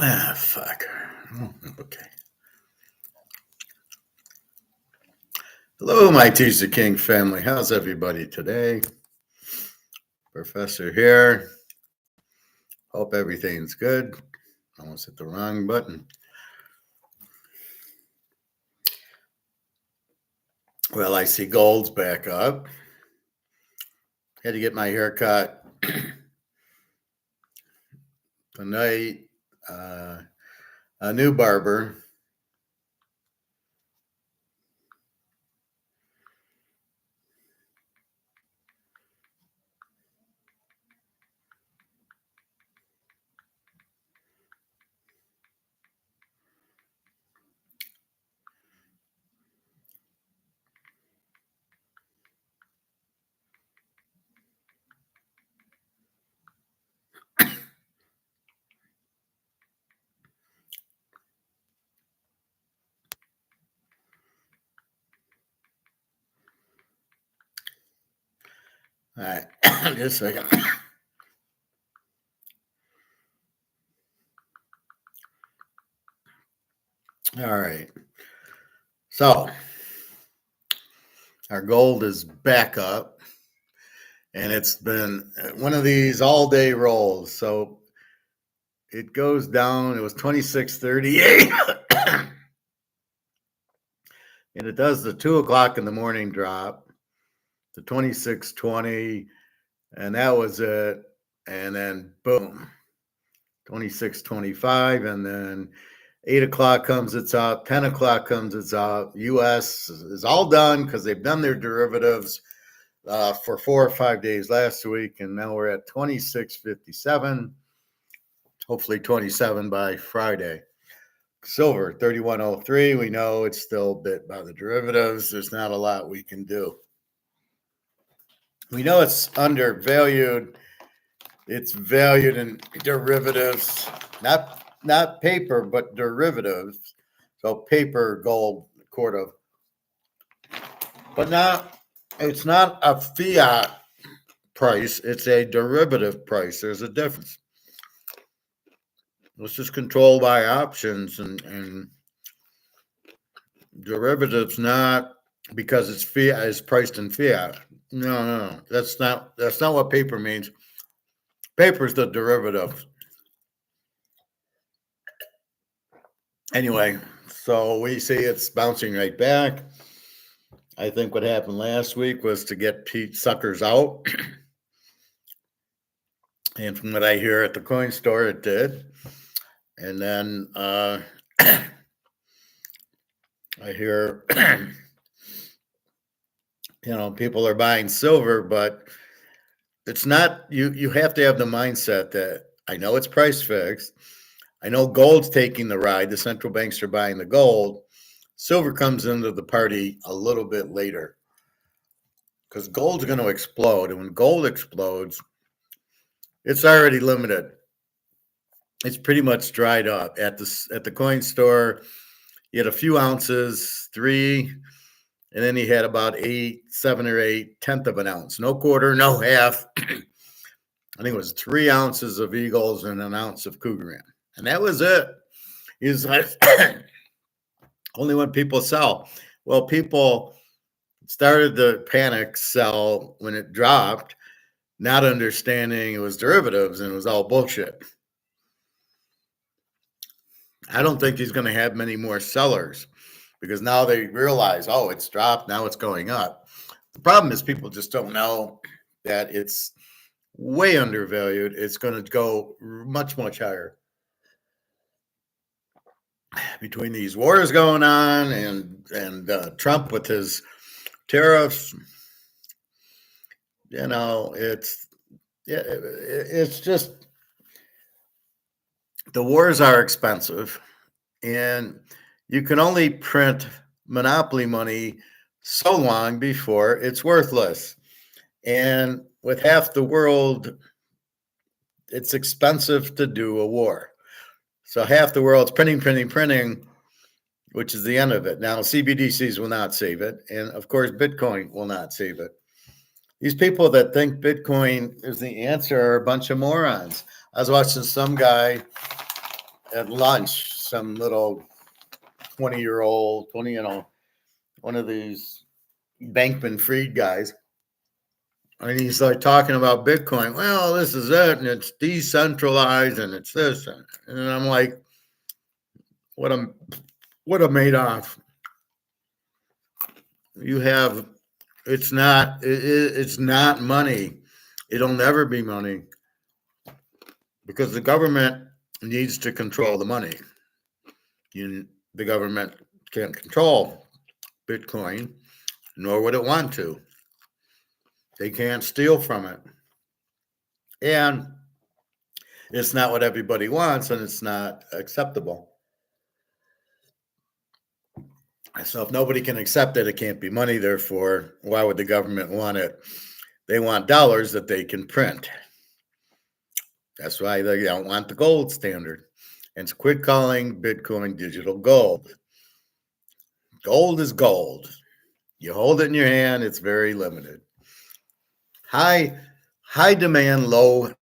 Fuck. Okay. Hello, my Teaserking family. How's everybody today? Professor here. Hope everything's good. Almost hit the wrong button. Well, I see gold's back up. Had to get my hair cut tonight. A new barber. All right, just a second. All right. So our gold is back up, and it's been one of these all-day rolls. So it goes down. It was 26.38, and it does the 2 o'clock in the morning drop to 26.20, and that was it. And then boom, 26.25, and then 8 o'clock comes it's up, 10 o'clock comes it's up. U.S. is all done because they've done their derivatives for 4 or 5 days last week, and now we're at 26.57. Hopefully 27 by Friday. Silver 31.03. We know it's still bit by the derivatives. There's not a lot we can do. We know it's undervalued. It's valued in derivatives, not paper, but derivatives. So paper, gold, quarter of. But it's not a fiat price. It's a derivative price. There's a difference. This is controlled by options and derivatives, not because it's fiat is priced in fiat. No, that's not what paper means. Paper is the derivative. Anyway, so we see it's bouncing right back. I think what happened last week was to get Pete suckers out. And from what I hear at the coin store, it did. And then I hear, people are buying silver, but it's not, you have to have the mindset that I know it's price fixed. I know gold's taking the ride. The central banks are buying the gold. Silver comes into the party a little bit later because gold's going to explode. And when gold explodes, it's already limited. It's pretty much dried up. At the coin store, you had a few ounces, 3, and then he had about 7 or 8 tenth of an ounce. No quarter, no half. I think it was 3 ounces of Eagles and an ounce of Cougaran. And that was it. He's like, only when people sell. Well, people started the panic sell when it dropped, not understanding it was derivatives and it was all bullshit. I don't think he's going to have many more sellers because now they realize, oh, it's dropped. Now it's going up. The problem is people just don't know that it's way undervalued. It's going to go much, much higher. Between these wars going on and Trump with his tariffs, it's just the wars are expensive, and you can only print monopoly money so long before it's worthless. And with half the world, it's expensive to do a war. So half the world's printing, which is the end of it. Now, CBDCs will not save it. And of course, Bitcoin will not save it. These people that think Bitcoin is the answer are a bunch of morons. I was watching some guy at lunch, some little 20-year-old, 20, one of these Bankman Fried guys. And he's like talking about Bitcoin. Well, this is it, and it's decentralized, and it's this, and I'm like, what a Madoff. You have, it's not money. It'll never be money because the government needs to control the money. The government can't control Bitcoin, nor would it want to. They can't steal from it. And it's not what everybody wants, and it's not acceptable. So if nobody can accept it, it can't be money. Therefore, why would the government want it? They want dollars that they can print. That's why they don't want the gold standard. And quit calling Bitcoin digital gold. Gold is gold. You hold it in your hand, it's very limited. High demand, low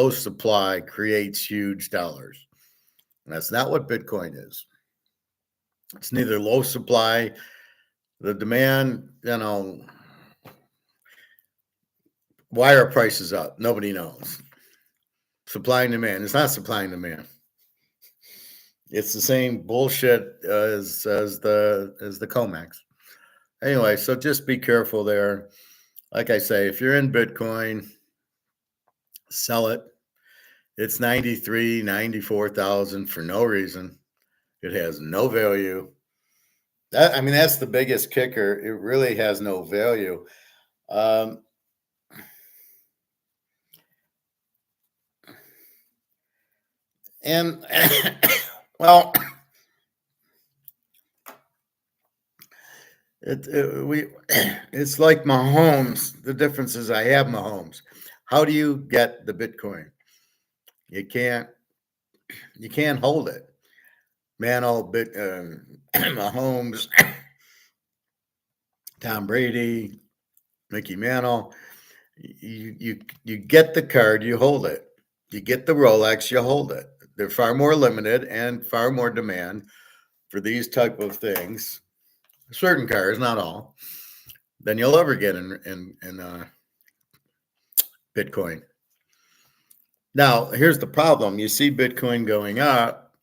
supply creates huge dollars. And that's not what Bitcoin is. It's neither low supply, the demand, why are prices up? Nobody knows. Supply and demand. It's not supply and demand. It's the same bullshit as the COMEX. Anyway, so just be careful there. Like I say, if you're in Bitcoin, sell it. It's 93, 94,000 for no reason. It has no value. That's the biggest kicker. It really has no value. And well, it's like Mahomes. The difference is I have Mahomes. How do you get the Bitcoin? You can't hold it. Mahomes, Tom Brady, Mickey Mantle. You get the card, you hold it. You get the Rolex, you hold it. They're far more limited and far more demand for these type of things. Certain cars, not all, than you'll ever get in Bitcoin. Now, here's the problem. You see Bitcoin going up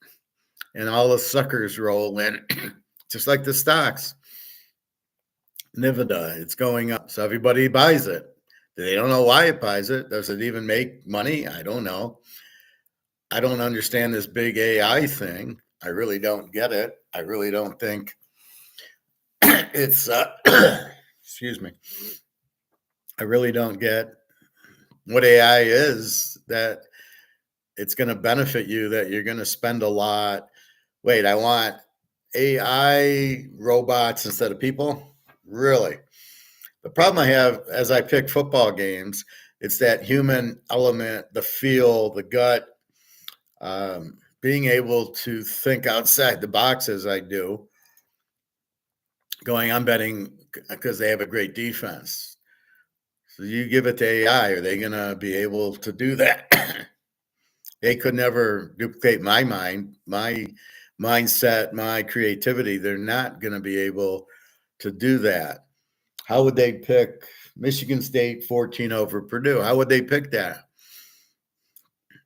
and all the suckers roll in, just like the stocks. Nvidia, it's going up. So everybody buys it. They don't know why it buys it. Does it even make money? I don't know. I don't understand this big AI thing. I really don't get it. I really don't think it's, excuse me. I really don't get what AI is, that it's going to benefit you, that you're going to spend a lot. Wait, I want AI robots instead of people? Really? The problem I have as I pick football games, it's that human element, the feel, the gut, being able to think outside the box as I do. I'm betting because they have a great defense. So you give it to AI, are they going to be able to do that? They could never duplicate my mind, my mindset, my creativity. They're not going to be able to do that. How would they pick Michigan State 14 over Purdue? How would they pick that?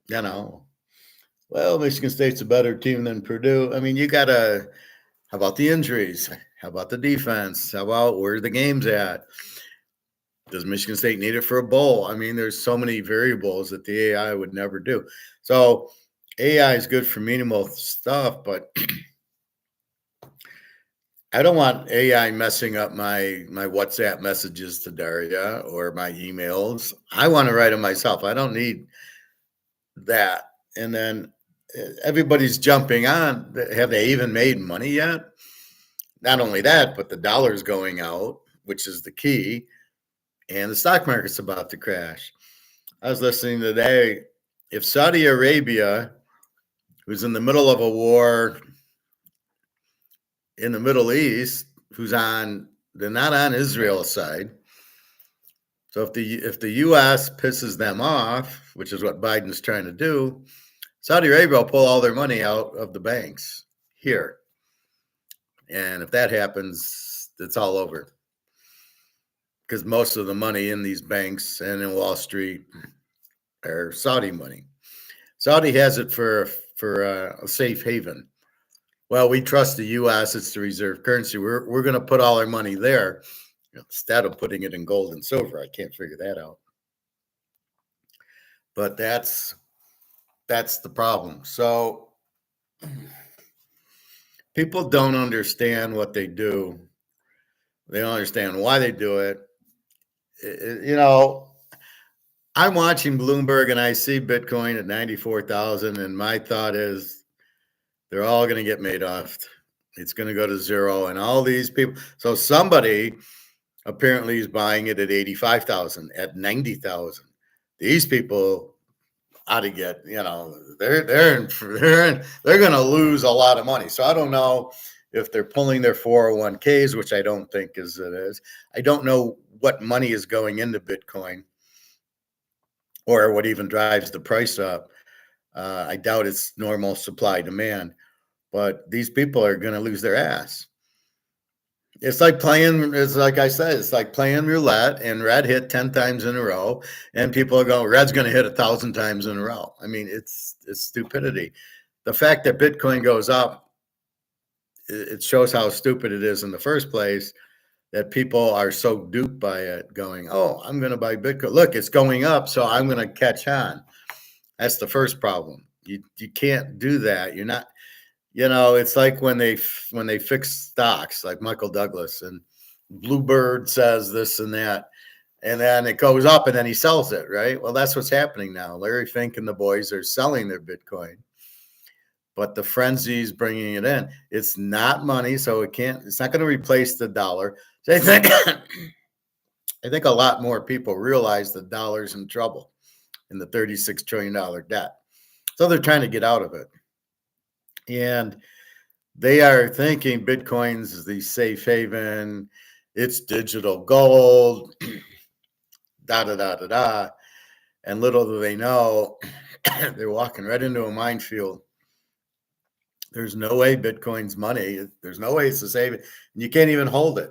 Well, Michigan State's a better team than Purdue. How about the injuries? How about the defense? How about where the game's at? Does Michigan State need it for a bowl? There's so many variables that the AI would never do. So AI is good for minimal stuff, but I don't want AI messing up my WhatsApp messages to Daria or my emails. I want to write them myself. I don't need that. And then everybody's jumping on. Have they even made money yet? Not only that, but the dollar's going out, which is the key. And the stock market's about to crash. I was listening today. If Saudi Arabia, who's in the middle of a war in the Middle East, they're not on Israel's side. So if the U.S. pisses them off, which is what Biden's trying to do, Saudi Arabia will pull all their money out of the banks here. And if that happens, it's all over. Because most of the money in these banks and in Wall Street are Saudi money. Saudi has it for a safe haven. Well, we trust the U.S. It's the reserve currency. We're going to put all our money there instead of putting it in gold and silver. I can't figure that out. But that's the problem. So people don't understand what they do. They don't understand why they do it. I'm watching Bloomberg and I see Bitcoin at 94,000, and my thought is they're all going to get made off. It's going to go to zero, and all these people. So somebody apparently is buying it at 85,000, at 90,000. These people ought to get, they're going to lose a lot of money. So I don't know if they're pulling their 401ks, which I don't think it is. I don't know what money is going into Bitcoin or what even drives the price up. I doubt it's normal supply demand, but these people are going to lose their ass. It's like I said, it's like playing roulette, and red hit 10 times in a row, and people are going, red's going to hit 1,000 times in a row. I mean, it's stupidity. The fact that Bitcoin goes up, it shows how stupid it is in the first place, that people are so duped by it, going, oh, I'm going to buy Bitcoin. Look, it's going up, so I'm going to catch on. That's the first problem. You can't do that. You're not. It's like when they fix stocks, like Michael Douglas, and Bluebird says this and that, and then it goes up and then he sells it, right? Well, that's what's happening now. Larry Fink and the boys are selling their Bitcoin, but the frenzy is bringing it in. It's not money, so it's not going to replace the dollar. So I think a lot more people realize the dollar's in trouble in the $36 trillion debt. So they're trying to get out of it. And they are thinking Bitcoin's the safe haven, it's digital gold, da da da da da. And little do they know, they're walking right into a minefield. There's no way Bitcoin's money. There's no way it's the safe, and you can't even hold it.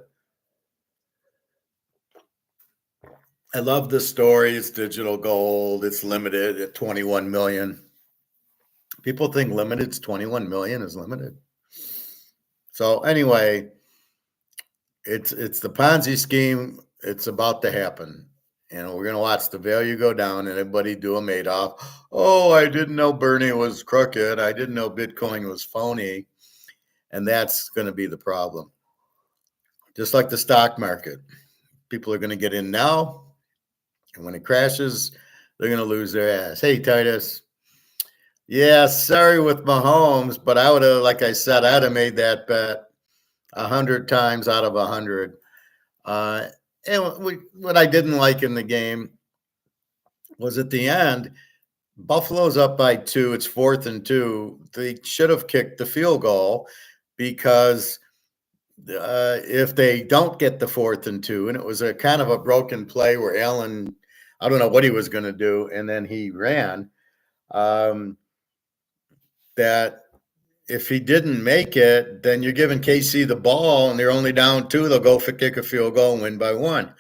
I love the story. It's digital gold. It's limited at 21 million. People think limited's 21 million is limited. So anyway, it's the Ponzi scheme. It's about to happen. And we're going to watch the value go down and everybody do a Madoff. Oh, I didn't know Bernie was crooked. I didn't know Bitcoin was phony. And that's going to be the problem. Just like the stock market. People are going to get in now. And when it crashes, they're going to lose their ass. Hey, Titus. Yeah, sorry with Mahomes, but I would have, like I said, I'd have made that bet 100 times out of 100. And what I didn't like in the game was at the end, Buffalo's up by 2. It's 4th and 2. They should have kicked the field goal because if they don't get the 4th and 2, and it was a kind of a broken play where Allen, I don't know what he was going to do, and then he ran, that if he didn't make it, then you're giving KC the ball and they're only down 2. They'll go for kick a field goal and win by 1.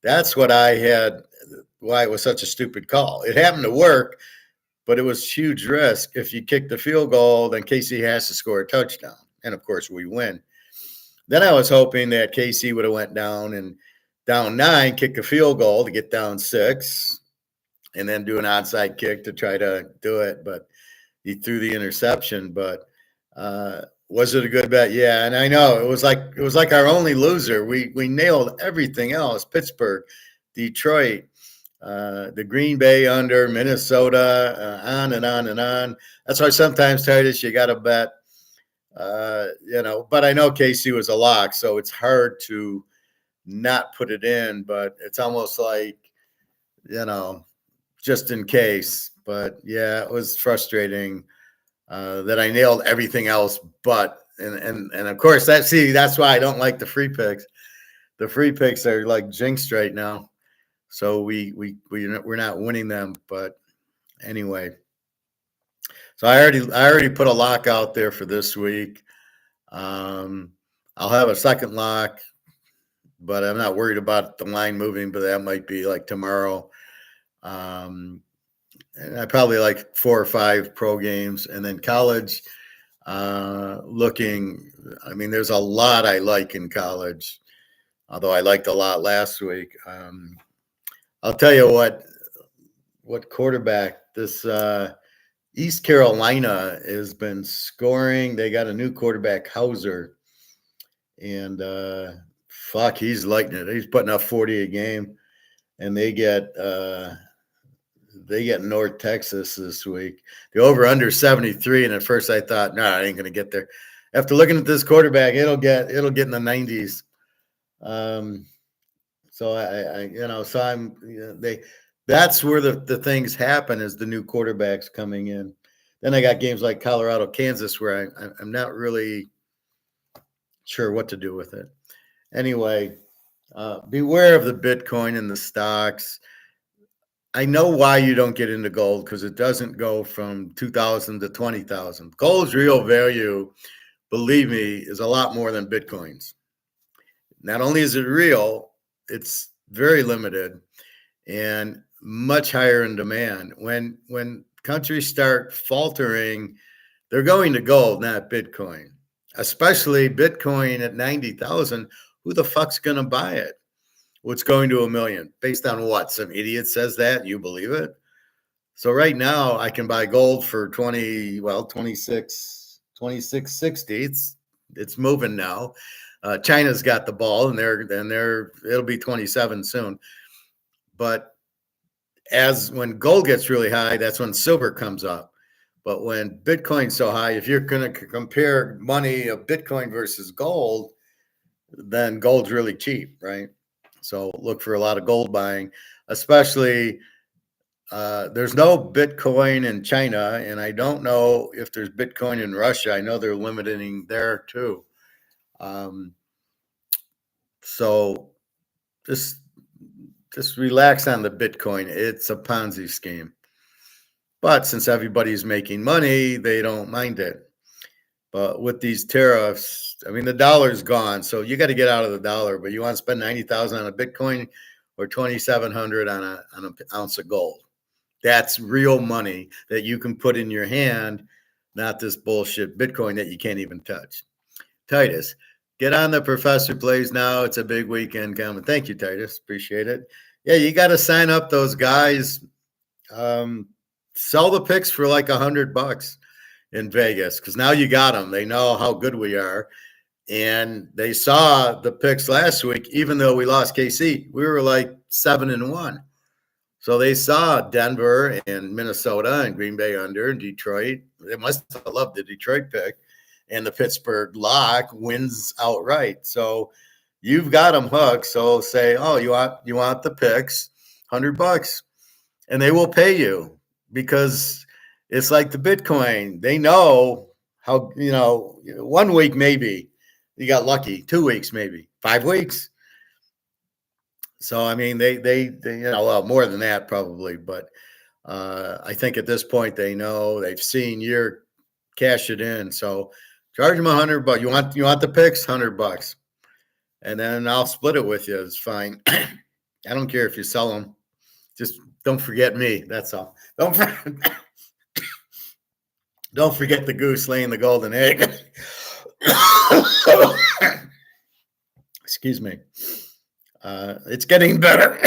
That's what I had, why it was such a stupid call. It happened to work, but it was huge risk. If you kick the field goal, then KC has to score a touchdown. And of course we win. Then I was hoping that KC would have went down and down 9, kick a field goal to get down 6, and then do an onside kick to try to do it. But he threw the interception. But was it a good bet? Yeah, and I know it was like our only loser. We nailed everything else. Pittsburgh, Detroit, the Green Bay under, Minnesota, on and on and on. That's why sometimes, Titus, you got to bet. But I know KC was a lock, so it's hard to not put it in. But it's almost like, just in case. But yeah, it was frustrating that I nailed everything else. But and of course that's why I don't like the free picks. The free picks are like jinxed right now, so we're not winning them. But anyway, So I already put a lock out there for this week. I'll have a second lock, but I'm not worried about the line moving, but that might be like tomorrow. And I probably like 4 or 5 pro games, and then college. I mean, there's a lot I like in college, although I liked a lot last week. I'll tell you what quarterback this East Carolina has been scoring. They got a new quarterback, Hauser, and fuck, he's lighting it. He's putting up 40 a game, and they get North Texas this week. The over under 73, and at first I thought, no, I ain't gonna get there. After looking at this quarterback, it'll get in the 90s. So so that's where the things happen, is the new quarterbacks coming in. Then I got games like Colorado, Kansas, where I'm not really sure what to do with it. Anyway, beware of the Bitcoin and the stocks. I know why you don't get into gold, because it doesn't go from 2,000 to 20,000. Gold's real value, believe me, is a lot more than Bitcoin's. Not only is it real, it's very limited and much higher in demand. When countries start faltering, they're going to gold, not Bitcoin. Especially Bitcoin at 90,000. Who the fuck's going to buy it? What's going to 1 million? Based on what? Some idiot says that, you believe it? So right now I can buy gold for 2660. It's moving now. China's got the ball, and it'll be 27 soon. But when gold gets really high, that's when silver comes up. But when Bitcoin's so high, if you're going to compare money of Bitcoin versus gold, then gold's really cheap, right? So look for a lot of gold buying, especially there's no Bitcoin in China, and I don't know if there's Bitcoin in Russia. I know they're limiting there too. So just relax on the Bitcoin. It's a Ponzi scheme. But since everybody's making money, they don't mind it. But with these tariffs, I mean, the dollar's gone, so you got to get out of the dollar. But you want to spend 90,000 on a Bitcoin or 2,700 on an ounce of gold. That's real money that you can put in your hand, not this bullshit Bitcoin that you can't even touch. Titus, get on the Professor Plays now. It's a big weekend coming. Thank you, Titus. Appreciate it. Yeah, you got to sign up those guys. Sell the picks for like $100 in Vegas, because now you got them. They know how good we are, and they saw the picks last week. Even though we lost KC, we were like 7-1. So they saw Denver and Minnesota and Green Bay under, and Detroit. They must have loved the Detroit pick, and the Pittsburgh lock wins outright. So you've got them hooked. So say, oh, you want the picks, $100, and they will pay you, because it's like the Bitcoin. They know how, 1 week maybe you got lucky, 2 weeks maybe, 5 weeks. So I mean, they well, more than that probably, but I think at this point they know, they've seen you're cash it in. So charge them $100. You want the picks, $100, and then I'll split it with you. It's fine. I don't care if you sell them. Just don't forget me. That's all. Don't forget the goose laying the golden egg. Excuse me. It's getting better.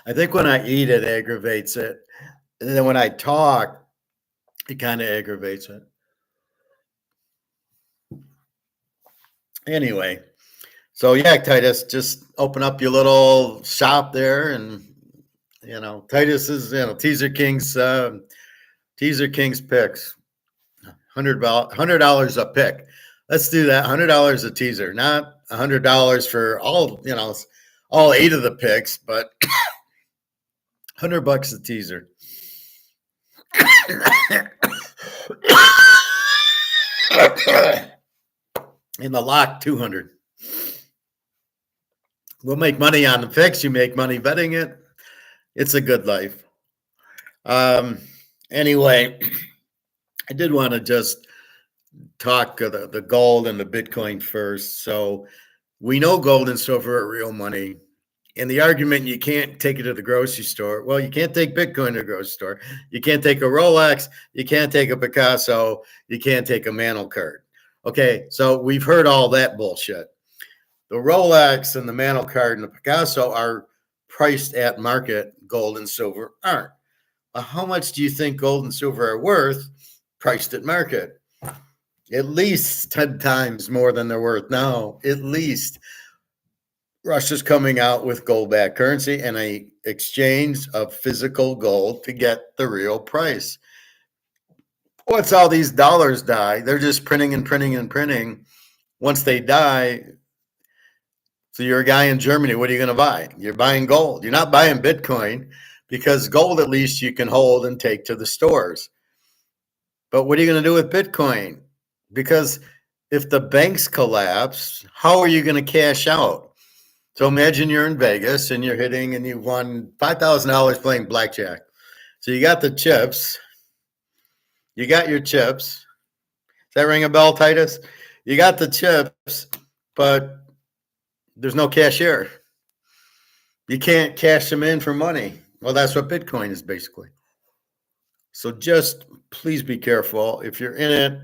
I think when I eat, it aggravates it. And then when I talk, it kind of aggravates it. Anyway, so yeah, Titus, just open up your little shop there, and Titus is Teaser King's picks, $100 a pick. Let's do that. $100 a teaser, not $100 for all 8 of the picks, but $100 a teaser. In the lock, 200. We'll make money on the picks. You make money betting it. It's a good life. Anyway, I did want to just talk the gold and the Bitcoin first. So we know gold and silver are real money. And the argument you can't take it to the grocery store. Well, you can't take Bitcoin to the grocery store. You can't take a Rolex. You can't take a Picasso. You can't take a mantle card. Okay, so we've heard all that bullshit. The Rolex and the mantle card and the Picasso are priced at market. Gold and silver aren't. Well, how much do you think gold and silver are worth priced at market? At least 10 times more than they're worth now. At least. Russia's coming out with gold-backed currency and a exchange of physical gold to get the real price. Once all these dollars die, they're just printing and printing and printing. Once they die, so you're a guy in Germany, what are you going to buy? You're buying gold. You're not buying Bitcoin because gold at least you can hold and take to the stores. But what are you going to do with Bitcoin? Because if the banks collapse, how are you going to cash out? So imagine you're in Vegas and you're hitting and you've won $5,000 playing blackjack. So you got the chips. You got your chips. Does that ring a bell, Titus? You got the chips, but there's no cashier. You can't cash them in for money. Well, that's what Bitcoin is basically. So just please be careful. If you're in it,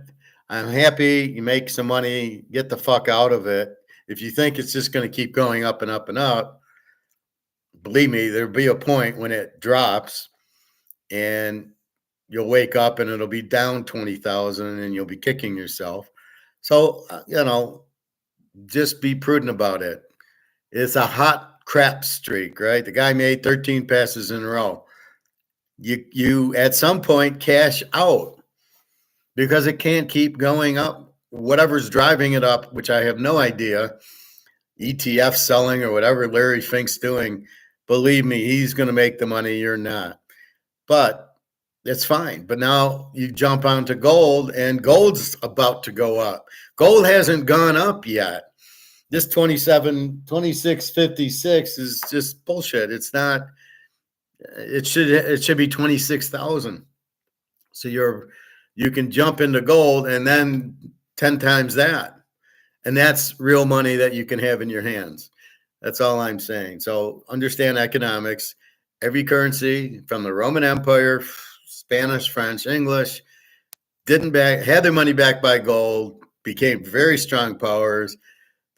I'm happy you make some money, get the fuck out of it. If you think it's just going to keep going up and up and up, believe me, there'll be a point when it drops and you'll wake up and it'll be down 20,000 and you'll be kicking yourself. So, just be prudent about it. It's a hot crap streak, right? The guy made 13 passes in a row. You at some point cash out because it can't keep going up. Whatever's driving it up, which I have no idea, ETF selling or whatever Larry Fink's doing, believe me, he's going to make the money. You're not. But it's fine. But now you jump onto gold and gold's about to go up. Gold hasn't gone up yet. This 2656 is just bullshit. It's not. It should be 26,000. So you can jump into gold and then 10 times that. And that's real money that you can have in your hands. That's all I'm saying. So understand economics. Every currency from the Roman Empire, Spanish, French, English, had their money backed by gold, became very strong powers,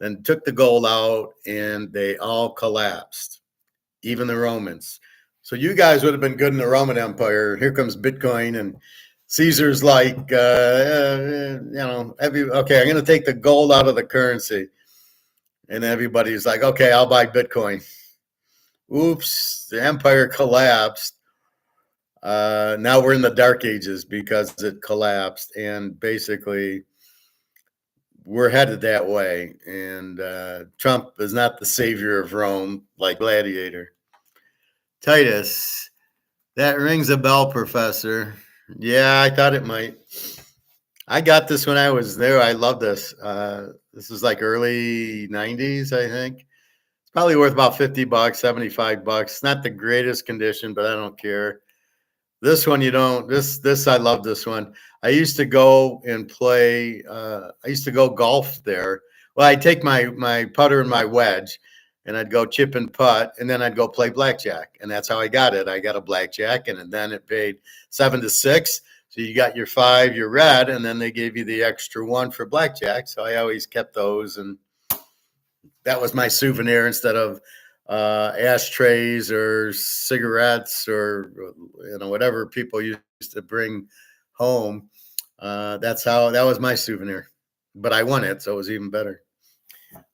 then took the gold out, and they all collapsed, even the Romans. So you guys would have been good in the Roman Empire. Here comes Bitcoin, and Caesar's like, okay, I'm going to take the gold out of the currency. And everybody's like, okay, I'll buy Bitcoin. Oops, the empire collapsed. Now we're in the dark ages because it collapsed. And basically, we're headed that way. And Trump is not the savior of Rome like Gladiator. Titus, that rings a bell, Professor. Yeah, I thought it might. I got this when I was there. I love this. This is like early 90s, I think. It's probably worth about $50, $75. Not the greatest condition, but I don't care. This one, you don't. This I love this one. I used to go and play. I used to go golf there. Well, I'd take my putter and my wedge, and I'd go chip and putt, and then I'd go play blackjack, and that's how I got it. I got a blackjack, and then it paid 7-6. So you got your 5, your red, and then they gave you the extra 1 for blackjack. So I always kept those, and that was my souvenir instead of ashtrays or cigarettes or whatever people used to bring home. That was my souvenir. But I won it, so it was even better.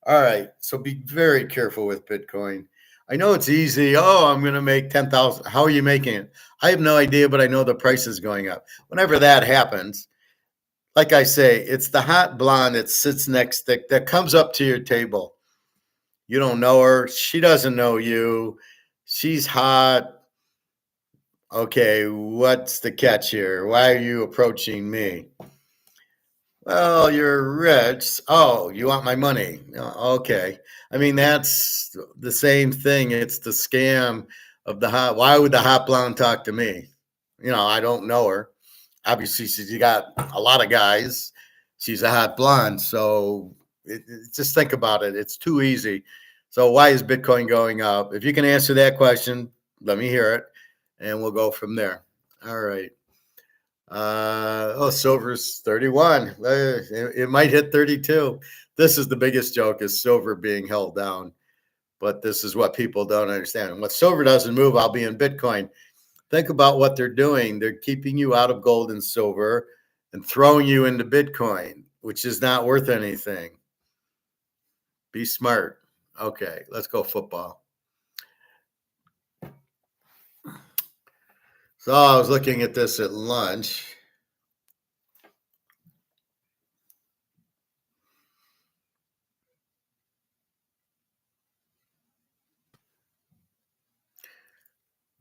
All right, so be very careful with Bitcoin. I know it's easy. Oh, I'm going to make 10,000. How are you making it? I have no idea, but I know the price is going up. Whenever that happens, like I say, it's the hot blonde that sits next that comes up to your table. You don't know her. She doesn't know you. She's hot. Okay, what's the catch here? Why are you approaching me? Well, you're rich. Oh, you want my money? Okay. I mean, that's the same thing. It's the scam of the hot. Why would the hot blonde talk to me? I don't know her. Obviously, she's got a lot of guys. She's a hot blonde. So just think about it. It's too easy. So why is Bitcoin going up? If you can answer that question, let me hear it, and we'll go from there. All right. Silver's 31. It might hit 32. This is the biggest joke is silver being held down. But this is what people don't understand. And what silver doesn't move, I'll be in Bitcoin. Think about what they're doing. They're keeping you out of gold and silver and throwing you into Bitcoin, which is not worth anything. Be smart. Okay, let's go football. So I was looking at this at lunch.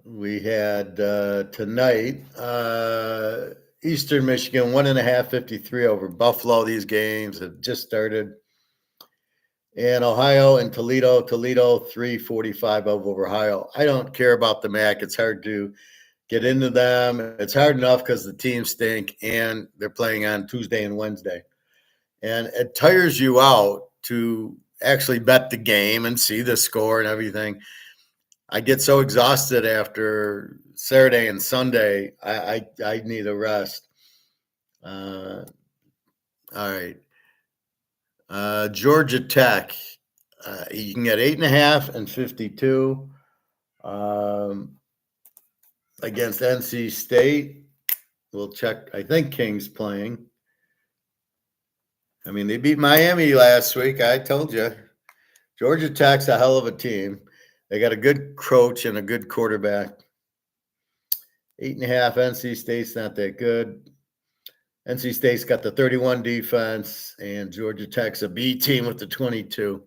We had tonight, Eastern Michigan, 1.5, 53 over Buffalo. These games have just started. And Ohio and Toledo, 345 over Ohio. I don't care about the MAC. It's hard to get into them. It's hard enough because the teams stink and they're playing on Tuesday and Wednesday. And it tires you out to actually bet the game and see the score and everything. I get so exhausted after Saturday and Sunday. I need a rest. All right. Georgia Tech. You can get 8.5 and 52 against NC State. We'll check. I think King's playing. I mean, they beat Miami last week. I told you. Georgia Tech's a hell of a team. They got a good coach and a good quarterback. 8.5. NC State's not that good. NC State's got the 31 defense, and Georgia Tech's a B team with the 22.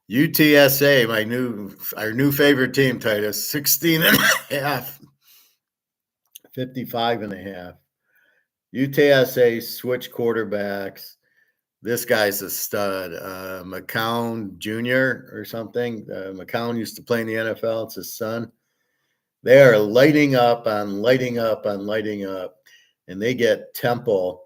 UTSA, our new favorite team, Titus, 16.5, 55.5. UTSA switch quarterbacks. This guy's a stud. McCown Jr. or something. McCown used to play in the NFL. It's his son. They are lighting up on lighting up on lighting up. And they get Temple,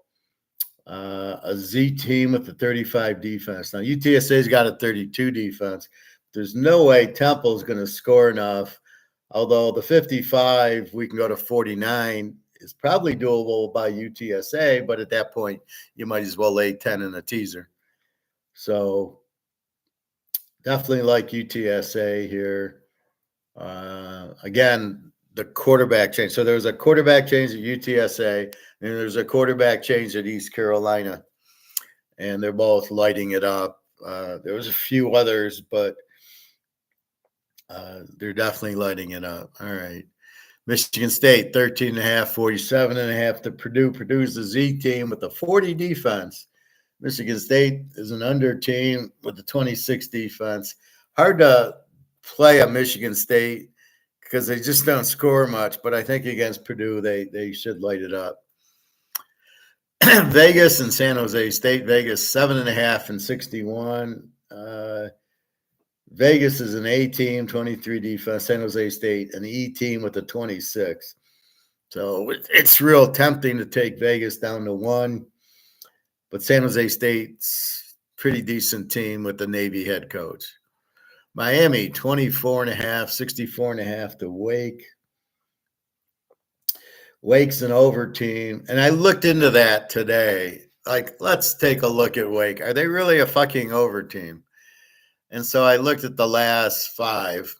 a Z team with the 35 defense. Now, UTSA's got a 32 defense. There's no way Temple's going to score enough. Although the 55, we can go to 49, is probably doable by UTSA. But at that point, you might as well lay 10 in a teaser. So definitely like UTSA here. Again, the quarterback change. So there was a quarterback change at UTSA, and there's a quarterback change at East Carolina, and they're both lighting it up. There was a few others, but they're definitely lighting it up. All right. Michigan State, 13.5, 47.5 to Purdue. Purdue's the Z team with the 40 defense. Michigan State is an under team with the 26 defense. Hard to play a Michigan State because they just don't score much. But I think against Purdue, they should light it up. Vegas and San Jose State. Vegas 7.5 and 61. Vegas is an A team, 23 defense. San Jose State, an E team with a 26. So it's real tempting to take Vegas down to 1. But San Jose State's pretty decent team with the Navy head coach. Miami, 24.5, 64.5 to Wake. Wake's an over team. And I looked into that today. Like, let's take a look at Wake. Are they really a fucking over team? And so I looked at the last 5.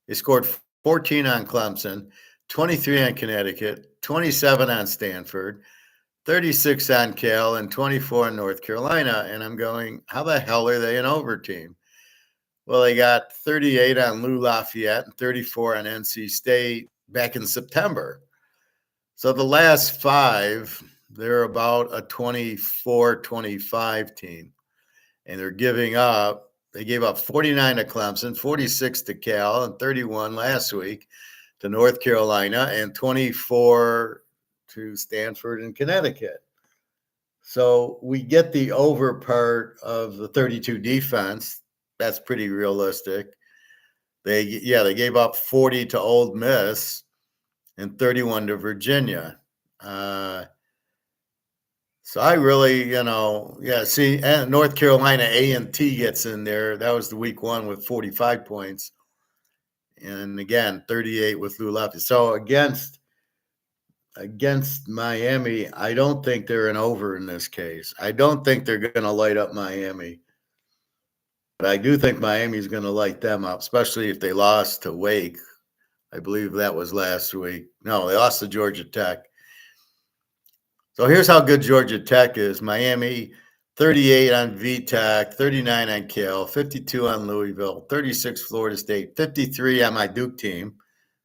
They scored 14 on Clemson, 23 on Connecticut, 27 on Stanford, 36 on Cal, and 24 on North Carolina. And I'm going, how the hell are they an over team? Well, they got 38 on Lou Lafayette and 34 on NC State back in September. So the last 5, they're about a 24-25 team. And they're they gave up 49 to Clemson, 46 to Cal, and 31 last week to North Carolina, and 24 to Stanford and Connecticut. So we get the over part of the 32 defense. That's pretty realistic. They gave up 40 to Old Miss and 31 to Virginia. So I really, see, and North Carolina A&T gets in there. That was the week one with 45 points. And again, 38 with Lou Lefty. So against Miami, I don't think they're an over in this case. I don't think they're going to light up Miami. But I do think Miami's going to light them up, especially if they lost to Wake. I believe that was last week. No, they lost to Georgia Tech. So here's how good Georgia Tech is. Miami, 38 on VTech, 39 on Cal, 52 on Louisville, 36 Florida State, 53 on my Duke team,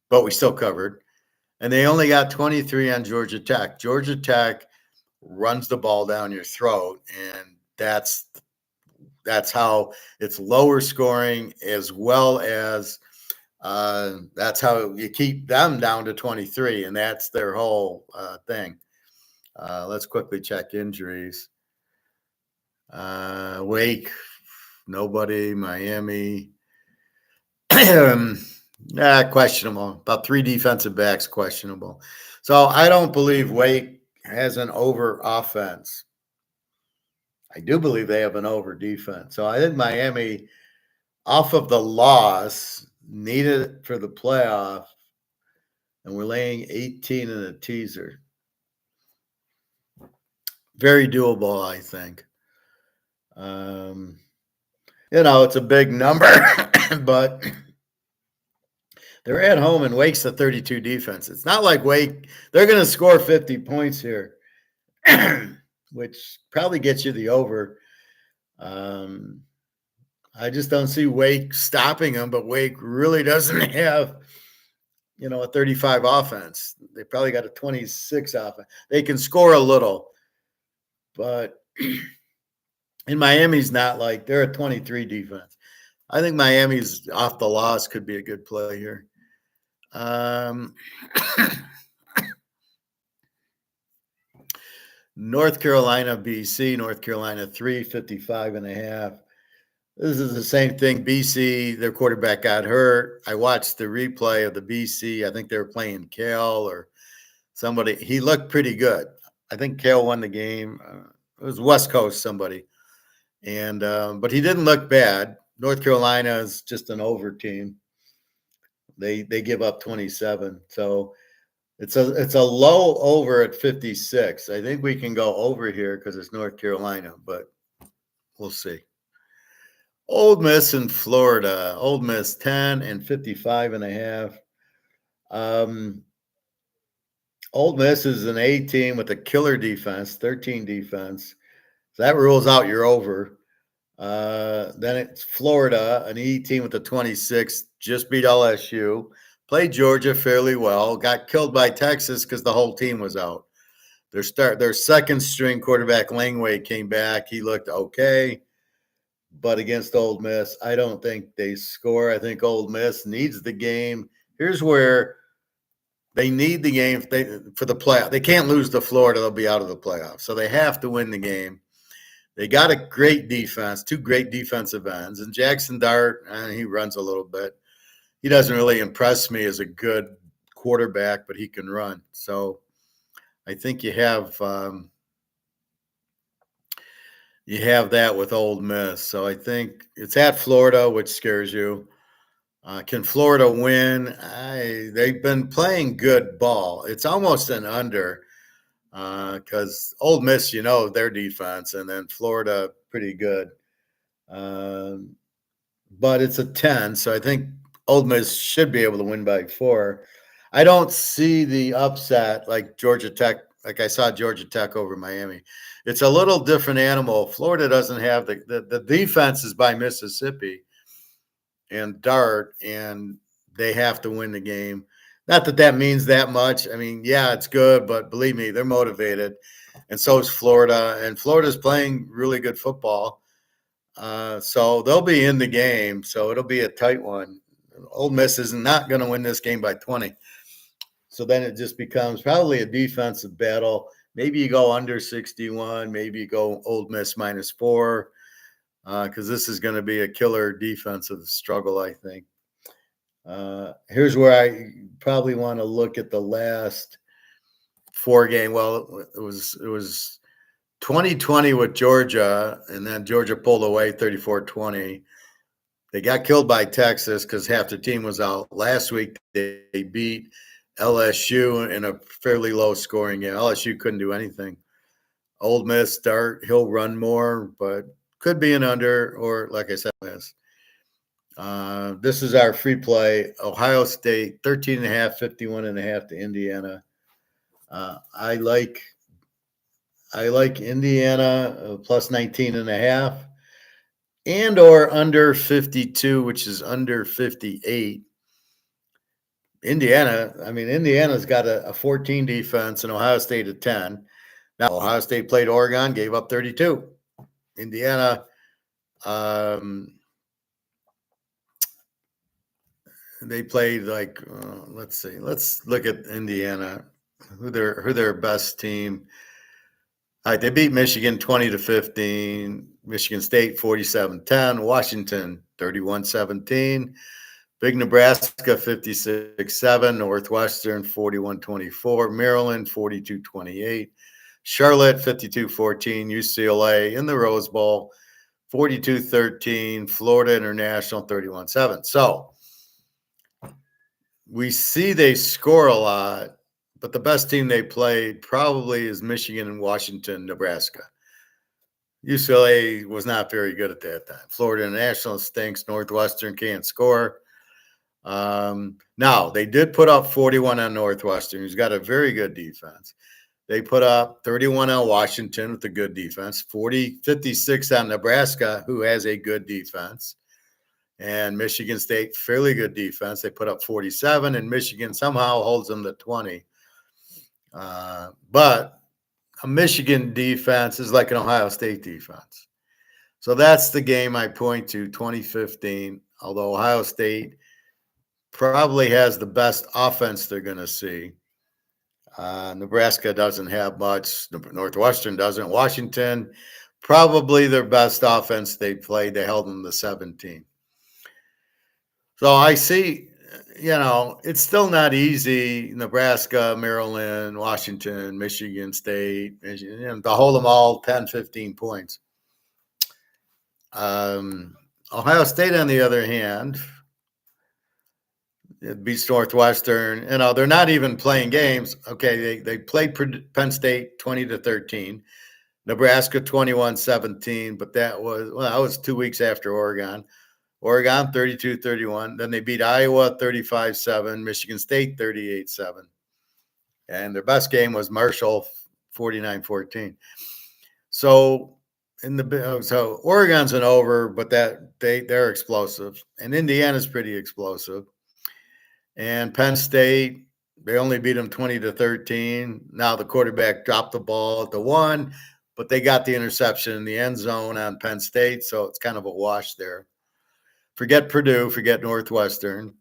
but we still covered. And they only got 23 on Georgia Tech. Georgia Tech runs the ball down your throat, and that's how it's lower scoring, as well as that's how you keep them down to 23, and that's their whole thing. Let's quickly check injuries. Wake, nobody. Miami, questionable. About 3 defensive backs, questionable. So I don't believe Wake has an over offense. I do believe they have an over defense. So I think Miami, off of the loss, needed it for the playoff, and we're laying 18 in a teaser. Very doable, I think. It's a big number, but they're at home, and Wake's a 32 defense. It's not like Wake, they're going to score 50 points here, which probably gets you the over. I just don't see Wake stopping them, but Wake really doesn't have, a 35 offense. They probably got a 26 offense. They can score a little, but in Miami's not like they're a 23 defense. I think Miami's off the loss could be a good play here. North Carolina, BC, North Carolina 355.5. This is the same thing. BC, their quarterback got hurt. I watched the replay of the BC. I think they were playing Cal or somebody. He looked pretty good. I think Cal won the game. It was West Coast somebody. And but he didn't look bad. North Carolina is just an over team. They give up 27. So it's a low over at 56. I think we can go over here because it's North Carolina, but we'll see. Ole Miss in Florida. Ole Miss 10 and 55.5. Ole Miss is an A team with a killer defense, 13 defense. So that rules out your over. Then it's Florida, an E team with a 26, just beat LSU. Played Georgia fairly well. Got killed by Texas because the whole team was out. Their second string quarterback Langway came back. He looked okay. But against Ole Miss, I don't think they score. I think Ole Miss needs the game. Here's where they need the game for the playoff. They can't lose to Florida. They'll be out of the playoff. So they have to win the game. They got a great defense, 2 great defensive ends. And Jackson Dart, he runs a little bit. He doesn't really impress me as a good quarterback, but he can run. So I think you have that with Ole Miss. So I think it's at Florida, which scares you. Can Florida win? They've been playing good ball. It's almost an under because Ole Miss, their defense, and then Florida pretty good. But it's a 10, so I think Ole Miss should be able to win by 4. I don't see the upset like Georgia Tech. Like I saw Georgia Tech over Miami. It's a little different animal. Florida doesn't have the defense is by Mississippi and Dart, and they have to win the game. Not that means that much. I mean, yeah, it's good, but believe me, they're motivated. And so is Florida. And Florida's playing really good football. So they'll be in the game. So it'll be a tight one. Ole Miss is not going to win this game by 20. So then it just becomes probably a defensive battle. Maybe you go under 61. Maybe you go Ole Miss -4 because this is going to be a killer defensive struggle, I think. Here's where I probably want to look at the last four game. Well, it was 2020 with Georgia, and then Georgia pulled away 34-20. They got killed by Texas because half the team was out. Last week, they beat LSU in a fairly low scoring game. LSU couldn't do anything. Old Miss start, he'll run more, but could be an under, or like I said, miss. This is our free play. Ohio State, 13.5, 51.5 to Indiana. I like Indiana plus 19.5 and or under 52, which is under 58. Indiana's got a 14 defense and Ohio State a 10. Now, Ohio State played Oregon, gave up 32. Indiana, they played let's see. Let's look at Indiana, who their best team. All right, they beat Michigan 20-15, Michigan State 47-10, Washington 31-17, Big Nebraska 56-7, Northwestern 41-24, Maryland 42-28, Charlotte 52-14, UCLA in the Rose Bowl 42-13, Florida International 31-7. So we see they score a lot, but the best team they played probably is Michigan and Washington, Nebraska. UCLA was not very good at that time. Florida International stinks. Northwestern can't score. Now, they did put up 41 on Northwestern, who's got a very good defense. They put up 31 on Washington with a good defense, 56 on Nebraska, who has a good defense. And Michigan State, fairly good defense. They put up 47, and Michigan somehow holds them to 20. But a Michigan defense is like an Ohio State defense. So that's the game I point to, 2015, although Ohio State probably has the best offense they're going to see. Nebraska doesn't have much. Northwestern doesn't. Washington, probably their best offense they played. They held them to 17. So I see, it's still not easy. Nebraska, Maryland, Washington, Michigan State, to hold them all 10, 15 points. Ohio State, on the other hand, it beats Northwestern. They're not even playing games. Okay, they played Penn State 20-13, Nebraska 21-17, but that was 2 weeks after Oregon. Oregon 32-31. Then they beat Iowa 35-7, Michigan State 38-7. And their best game was Marshall 49-14. So Oregon's an over, but they're explosive. And Indiana's pretty explosive. And Penn State, they only beat them 20-13. Now the quarterback dropped the ball at the 1, but they got the interception in the end zone on Penn State, so it's kind of a wash there. Forget Purdue, forget Northwestern.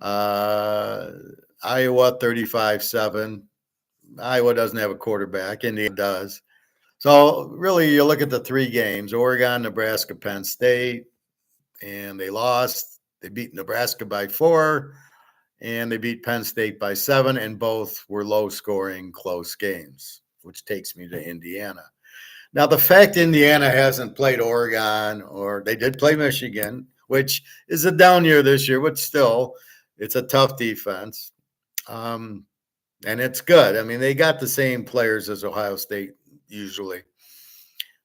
Iowa 35-7. Iowa doesn't have a quarterback. Indiana does. So really, you look at the three games: Oregon, Nebraska, Penn State, and they lost. They beat Nebraska by 4, and they beat Penn State by 7, and both were low-scoring, close games, which takes me to Indiana. Now, the fact Indiana hasn't played Oregon, or they did play Michigan, which is a down year this year, but still, it's a tough defense. And it's good. I mean, they got the same players as Ohio State usually.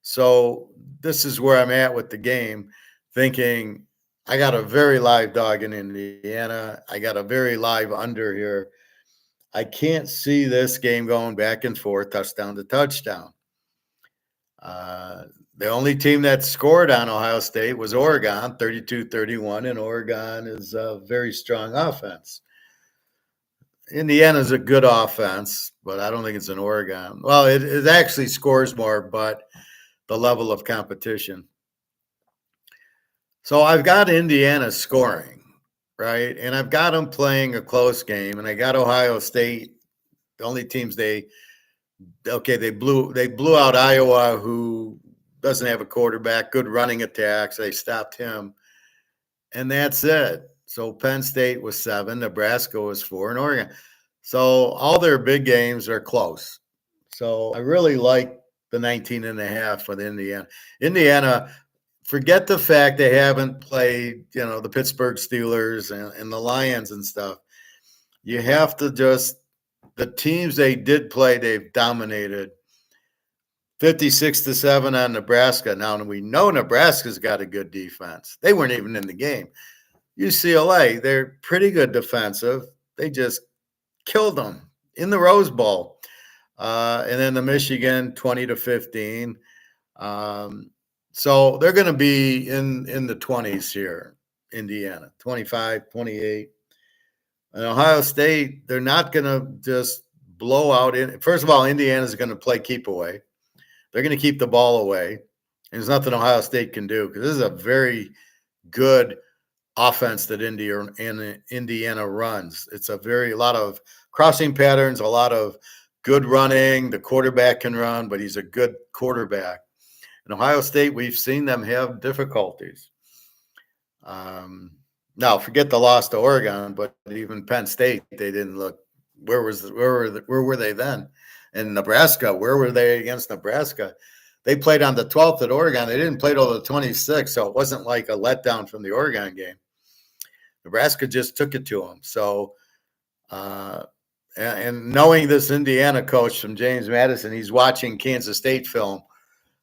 So this is where I'm at with the game, thinking I got a very live dog in Indiana. I got a very live under here. I can't see this game going back and forth, touchdown to touchdown. The only team that scored on Ohio State was Oregon, 32-31, and Oregon is a very strong offense. Indiana's a good offense, but I don't think it's an Oregon. Well, it actually scores more, but the level of competition. So I've got Indiana scoring, right? And I've got them playing a close game, and I got Ohio State. The only teams they blew out Iowa, who doesn't have a quarterback, good running attacks. They stopped him, and that's it. So Penn State was 7, Nebraska was 4, and Oregon. So all their big games are close. So I really like the 19 and a half with Indiana. Indiana, forget the fact they haven't played, the Pittsburgh Steelers and the Lions and stuff. You have to just, the teams they did play, they've dominated. 56-7 on Nebraska. Now we know Nebraska's got a good defense. They weren't even in the game. UCLA, they're pretty good defensive. They just killed them in the Rose Bowl. And then the Michigan 20-15. So they're going to be in the 20s here, Indiana, 25, 28. And Ohio State, they're not going to just blow out. First of all, Indiana's going to play keep away. They're going to keep the ball away. And there's nothing Ohio State can do because this is a very good offense that Indiana runs. It's a lot of crossing patterns, a lot of good running. The quarterback can run, but he's a good quarterback. In Ohio State, we've seen them have difficulties. Now, forget the loss to Oregon, but even Penn State, they didn't look. Where were they then? And Nebraska, where were they against Nebraska? They played on the 12th at Oregon. They didn't play till the 26th, so it wasn't like a letdown from the Oregon game. Nebraska just took it to them. So, and knowing this Indiana coach from James Madison, he's watching Kansas State film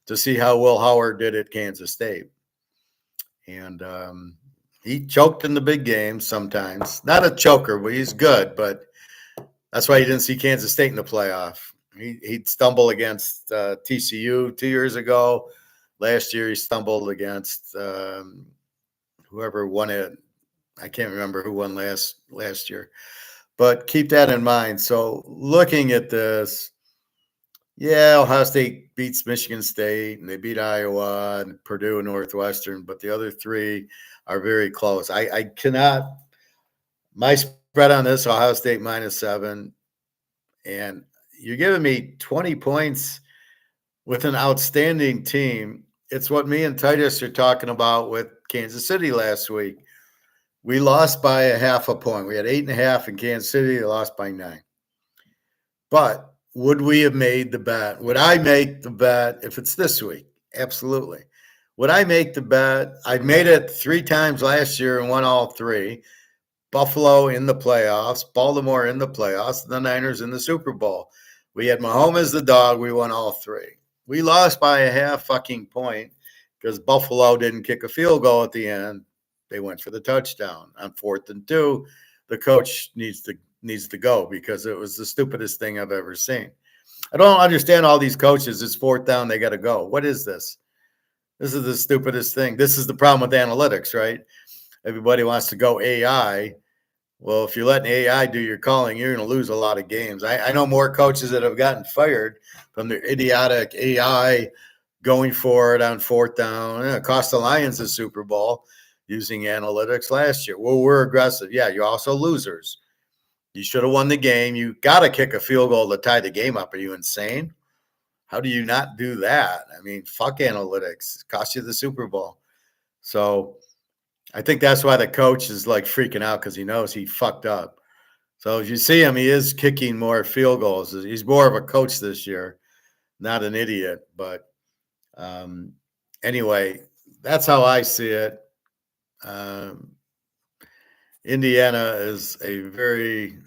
to see how Will Howard did at Kansas State. And he choked in the big games sometimes. Not a choker, but he's good. But that's why you didn't see Kansas State in the playoff. He'd stumble against TCU 2 years ago. Last year he stumbled against whoever won it. I can't remember who won last year. But keep that in mind. So looking at this, yeah, Ohio State beats Michigan State, and they beat Iowa and Purdue and Northwestern, but the other three are very close. I cannot – my spread on this, Ohio State -7, and you're giving me 20 points with an outstanding team. It's what me and Titus are talking about with Kansas City last week. We lost by a half a point. We had 8.5 in Kansas City. They lost by 9. But would we have made the bet? Would I make the bet if it's this week? Absolutely. Would I make the bet? I made it 3 times last year and won all 3. Buffalo in the playoffs, Baltimore in the playoffs, and the Niners in the Super Bowl. We had Mahomes the dog. We won all 3. We lost by a half fucking point because Buffalo didn't kick a field goal at the end. They went for the touchdown on 4th and 2. The coach needs to go because it was the stupidest thing I've ever seen. I don't understand all these coaches. It's 4th down. They got to go. What is this? This is the stupidest thing. This is the problem with analytics, right? Everybody wants to go AI. Well, if you're letting AI do your calling, you're going to lose a lot of games. I know more coaches that have gotten fired from their idiotic AI going for it on 4th down. It cost the Lions the Super Bowl using analytics last year. Well, we're aggressive. Yeah, you're also losers. You should have won the game. You got to kick a field goal to tie the game up. Are you insane? How do you not do that? I mean, fuck analytics. It cost you the Super Bowl. So I think that's why the coach is like freaking out because he knows he fucked up. So if you see him, he is kicking more field goals. He's more of a coach this year, not an idiot. But anyway, that's how I see it. Indiana is a very,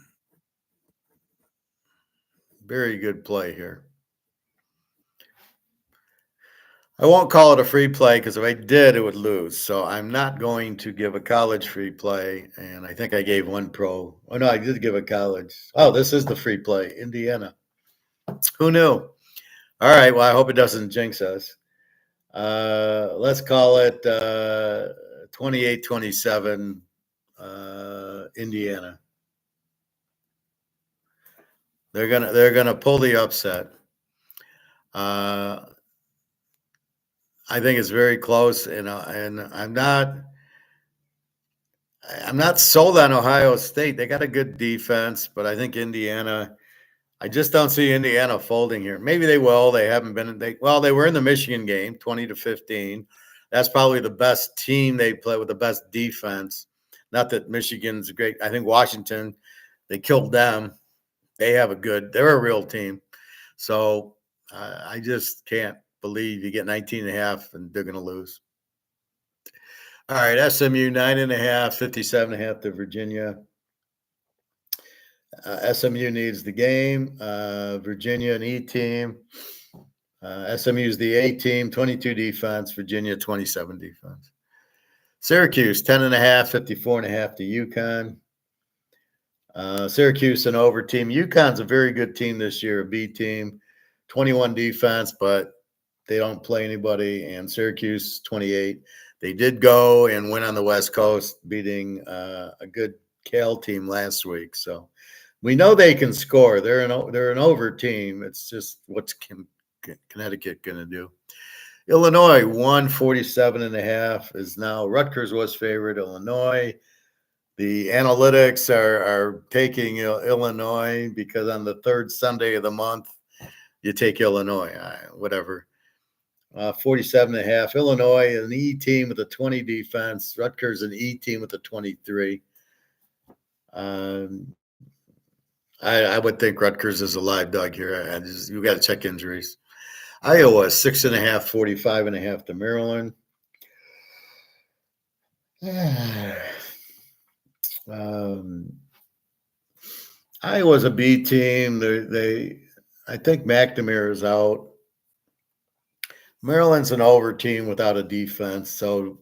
very good play here. I won't call it a free play because if I did, it would lose. So I'm not going to give a college free play. And I think I gave one pro. Oh, no, I did give a college. Oh, this is the free play, Indiana. Who knew? All right. Well, I hope it doesn't jinx us. Let's call it 28-27 Indiana. They're gonna pull the upset. I think it's very close, and I'm not sold on Ohio State. They got a good defense, but I think Indiana. I just don't see Indiana folding here. Maybe they will. They haven't been. They were in the Michigan game, 20-15. That's probably the best team they play with the best defense. Not that Michigan's great. I think Washington, they killed them. They're a real team. So I just can't believe you get 19 and a half and they're going to lose. All right, SMU 9.5, 57.5 to Virginia. SMU needs the game. Virginia, an E team. SMU is the A team, 22 defense. Virginia, 27 defense. Syracuse, 10.5, 54.5 to UConn. Syracuse, an over team. UConn's a very good team this year, a B team, 21 defense, but they don't play anybody. And Syracuse, 28. They did go and win on the West Coast, beating a good Cal team last week. So we know they can score. They're an over team. It's just what's Connecticut going to do? Illinois, 147.5 is now. Rutgers was favored. Illinois. The analytics are taking Illinois because on the third Sunday of the month, you take Illinois, whatever. 47.5. Illinois, an E team with a 20 defense. Rutgers, an E team with a 23. I would think Rutgers is a live dog here. You got to check injuries. Iowa, 6.5, 45.5 to Maryland. Iowa's a B team. I think McNamara is out. Maryland's an over team without a defense, so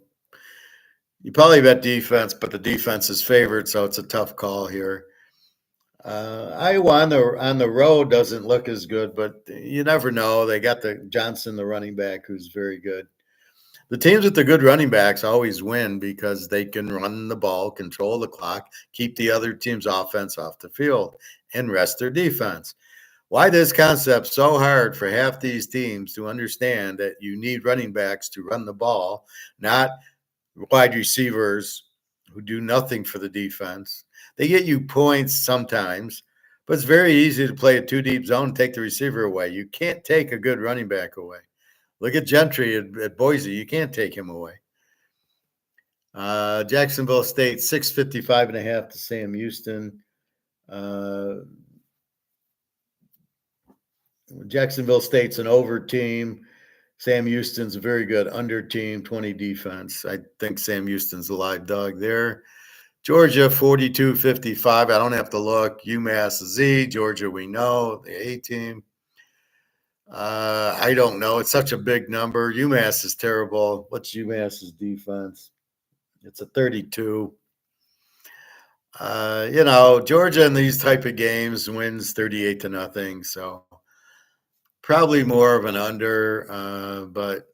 you probably bet defense, but the defense is favored, so it's a tough call here. Iowa on the road doesn't look as good, but you never know. They got the Johnson, the running back, who's very good. The teams with the good running backs always win because they can run the ball, control the clock, keep the other team's offense off the field, and rest their defense. Why this concept so hard for half these teams to understand that you need running backs to run the ball, not wide receivers who do nothing for the defense. They get you points sometimes, but it's very easy to play a two deep zone and take the receiver away. You can't take a good running back away. Look at Gentry at Boise. You can't take him away. Jacksonville State, 655.5 to Sam Houston. Jacksonville State's an over team. Sam Houston's a very good under team, 20 defense. I think Sam Houston's a live dog there. Georgia, 42-55. I don't have to look. UMass Z. Georgia, we know. The A team. I don't know. It's such a big number. UMass is terrible. What's UMass's defense? It's a 32. Georgia in these type of games wins 38-0. So probably more of an under, but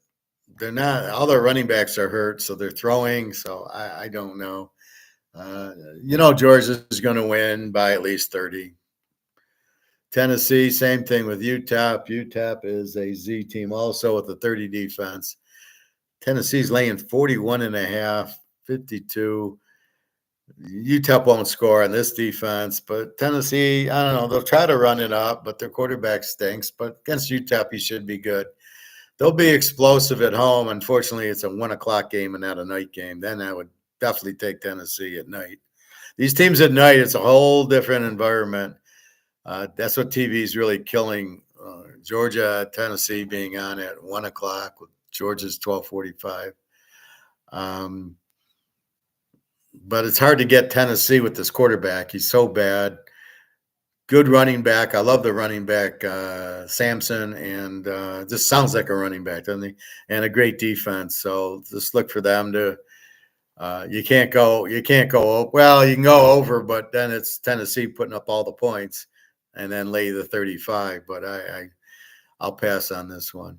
they're not. All their running backs are hurt, so they're throwing. So I don't know. Georgia's going to win by at least 30. Tennessee, same thing with UTEP. UTEP is a Z team also with a 30 defense. Tennessee's laying 41.5, 52. UTEP won't score on this defense, but Tennessee, I don't know. They'll try to run it up, but their quarterback stinks. But against UTEP, he should be good. They'll be explosive at home. Unfortunately, it's a 1 o'clock game and not a night game. Then I would definitely take Tennessee at night. These teams at night, it's a whole different environment. That's what TV is really killing. Georgia, Tennessee being on at 1 o'clock with Georgia's 12:45. But it's hard to get Tennessee with this quarterback. He's so bad. Good running back. I love the running back, Samson, and just sounds like a running back, doesn't he? And a great defense. So just look for them to. You can't go. Well, you can go over, but then it's Tennessee putting up all the points, and then lay the 35. But I'll pass on this one.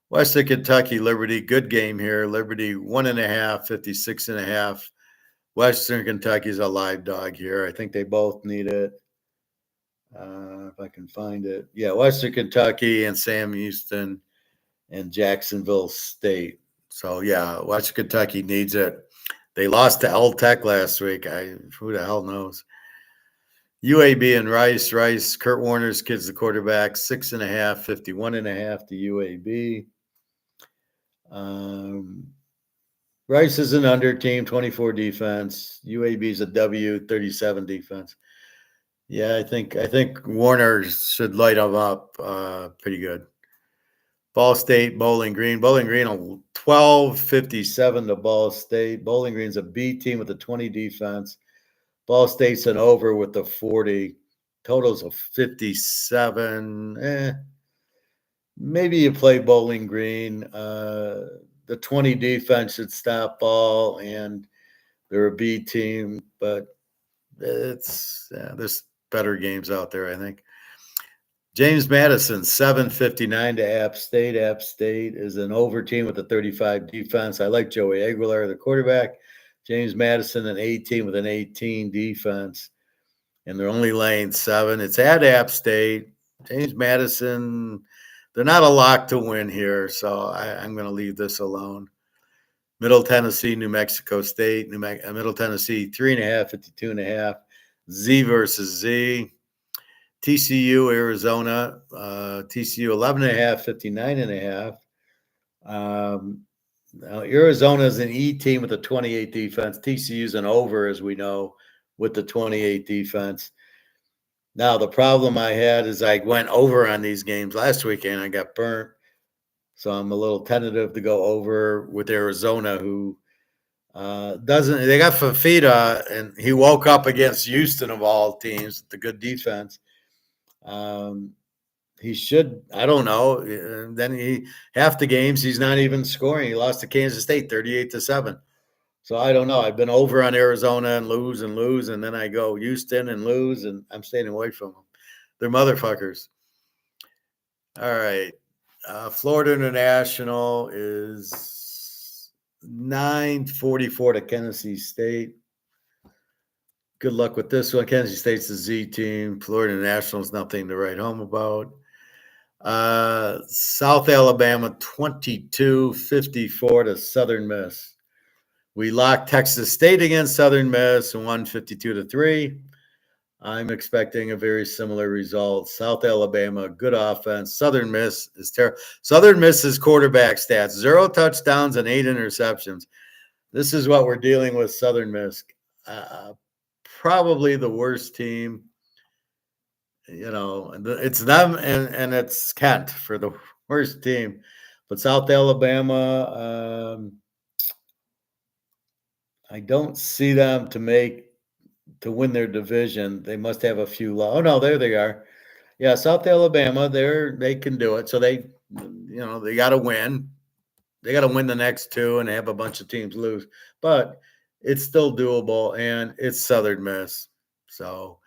Western Kentucky, Liberty, good game here. Liberty 1.5, 56.5. Western Kentucky's a live dog here. I think they both need it. If I can find it. Yeah, Western Kentucky and Sam Houston and Jacksonville State. So, yeah, Western Kentucky needs it. They lost to L Tech last week. Who the hell knows? UAB and Rice. Kurt Warner's kid's the quarterback. 6.5, 51.5 to UAB. Rice is an under team, 24 defense. UAB is a W, 37 defense. Yeah, I think Warner should light them up pretty good. Ball State, Bowling Green. Bowling Green 12-57 to Ball State. Bowling Green's a B team with a 20 defense. Ball State's an over with the 40. Totals of 57. Maybe you play Bowling Green. The 20 defense should stop Ball, and they're a B team, but there's better games out there, I think. James Madison, 759 to App State. App State is an over team with a 35 defense. I like Joey Aguilar, the quarterback. James Madison, an 18 with an 18 defense. And they're only laying 7. It's at App State. James Madison, they're not a lock to win here, so I'm going to leave this alone. Middle Tennessee, New Mexico State. Middle Tennessee, 3.5, 52.5. Z versus Z. TCU, Arizona. TCU, 11.5, 59.5. Now Arizona is an E team with a 28 defense. TCU's an over, as we know, with the 28 defense. Now, the problem I had is I went over on these games last weekend. I got burnt. So I'm a little tentative to go over with Arizona, who doesn't. They got Fafita, and he woke up against Houston of all teams, the good defense. He should. I don't know. Then half the games he's not even scoring. He lost to Kansas State 38-7. So I don't know. I've been over on Arizona and lose, and then I go Houston and lose, and I'm staying away from them. They're motherfuckers. All right. Florida International is 9-44 to Tennessee State. Good luck with this one. Tennessee State's a Z team. Florida International is nothing to write home about. South Alabama, 22-54 to Southern Miss. We locked Texas State against Southern Miss and won 52-3. I'm expecting a very similar result. South Alabama, good offense. Southern Miss is terrible. Southern Miss's quarterback stats, 0 touchdowns and 8 interceptions. This is what we're dealing with Southern Miss. Probably the worst team. You know, it's them and it's Kent for the worst team. But South Alabama, I don't see them to win their division. They must have a few. Oh no, there they are. Yeah, South Alabama, they can do it. So they got to win. They got to win the next 2 and have a bunch of teams lose. But it's still doable, and it's Southern Miss. So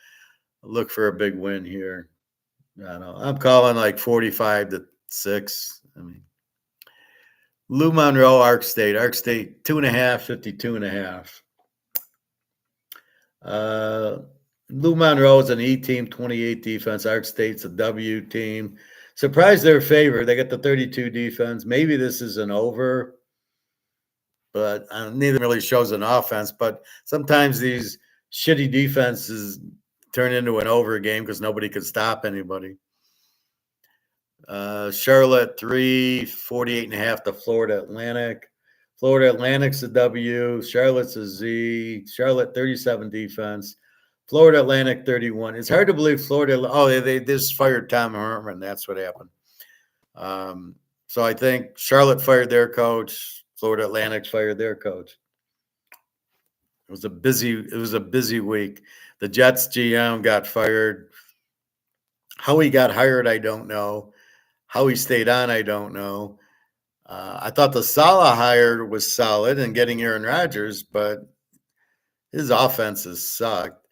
look for a big win here. I don't know. I'm calling like 45-6. I mean, Lou Monroe, Ark State. Ark State, 2.5, 52.5. Lou Monroe is an E team, 28 defense. Ark State's a W team. Surprised they're favored. They got the 32 defense. Maybe this is an over, but neither really shows an offense. But sometimes these shitty defenses turn into an over game because nobody could stop anybody. Charlotte, 3, 48.5 to Florida Atlantic. Florida Atlantic's a W. Charlotte's a Z. Charlotte, 37 defense. Florida Atlantic, 31. It's hard to believe Florida. Oh, they just fired Tom Herman. That's what happened. So I think Charlotte fired their coach. Florida Atlantic fired their coach. It was a busy week. The Jets GM got fired. How he got hired, I don't know. How he stayed on, I don't know. I thought the Saleh hire was solid in getting Aaron Rodgers, but his offenses sucked.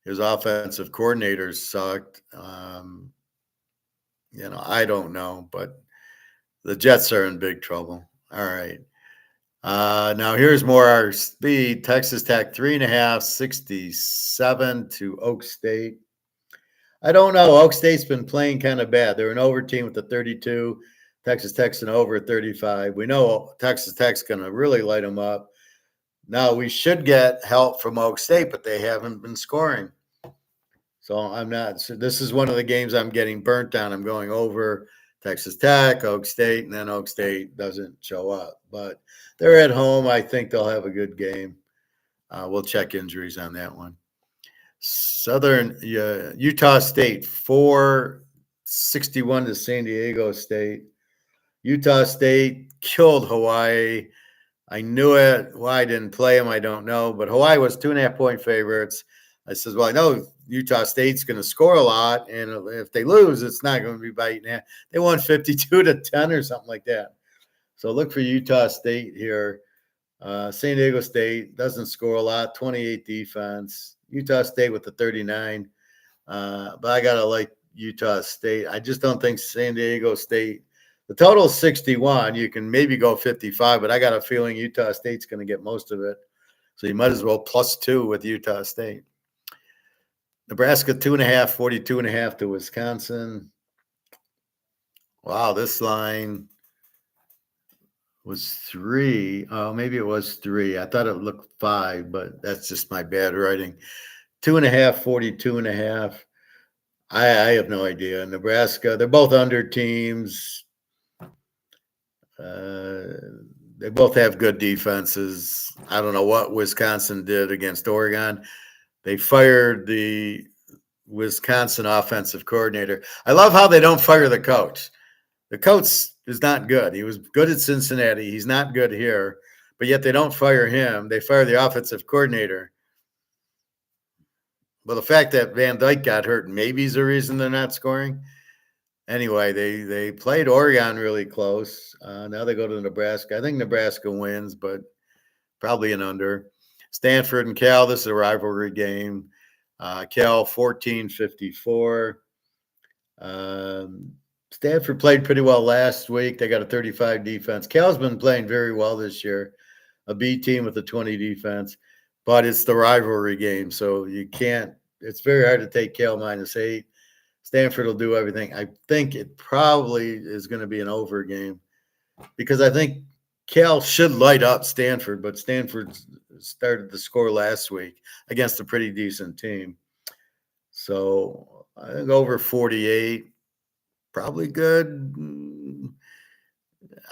His offensive coordinators sucked. I don't know, but the Jets are in big trouble. All right. Now here's more our speed. Texas Tech, 3.5, 67 to Oak State. I don't know. Oak State's been playing kind of bad. They're an over team with a 32. Texas Tech's an over 35. We know Texas Tech's going to really light them up. Now, we should get help from Oak State, but they haven't been scoring. So I'm not. So this is one of the games I'm getting burnt on. I'm going over Texas Tech, Oak State, and then Oak State doesn't show up. But they're at home. I think they'll have a good game. We'll check injuries on that one. Southern Utah State 461 to San Diego State. Utah State killed Hawaii. I knew it. Why I didn't play them, I don't know. But Hawaii was 2.5-point favorites. I says, well, I know Utah State's going to score a lot, and if they lose, it's not going to be by 8.5. They won 52 to 10 or something like that. So look for Utah State here. San Diego State doesn't score a lot, 28 defense. Utah State with the 39. But I got to like Utah State. I just don't think San Diego State. The total is 61. You can maybe go 55, but I got a feeling Utah State's going to get most of it. So you might as well +2 with Utah State. Nebraska 2.5, 42.5 to Wisconsin. Wow, this line was 3. Oh, maybe it was 3. I thought it looked 5, but that's just my bad writing. 2.5, 42.5. I have no idea. Nebraska, they're both under teams. They both have good defenses. I don't know what Wisconsin did against Oregon. They fired the Wisconsin offensive coordinator. I love how they don't fire the coach. The coach is not good. He was good at Cincinnati. He's not good here, but yet they don't fire him. They fire the offensive coordinator. Well, the fact that Van Dyke got hurt maybe is the reason they're not scoring. Anyway, they played Oregon really close. Now they go to Nebraska. I think Nebraska wins, but probably an under. Stanford and Cal, this is a rivalry game. Cal 14-54. Stanford played pretty well last week. They got a 35 defense. Cal's been playing very well this year. A B team with a 20 defense, but it's the rivalry game, so you can't. It's very hard to take Cal -8. Stanford will do everything. I think it probably is going to be an over game because I think Cal should light up Stanford, but Stanford started to score last week against a pretty decent team. So I think over 48, probably good.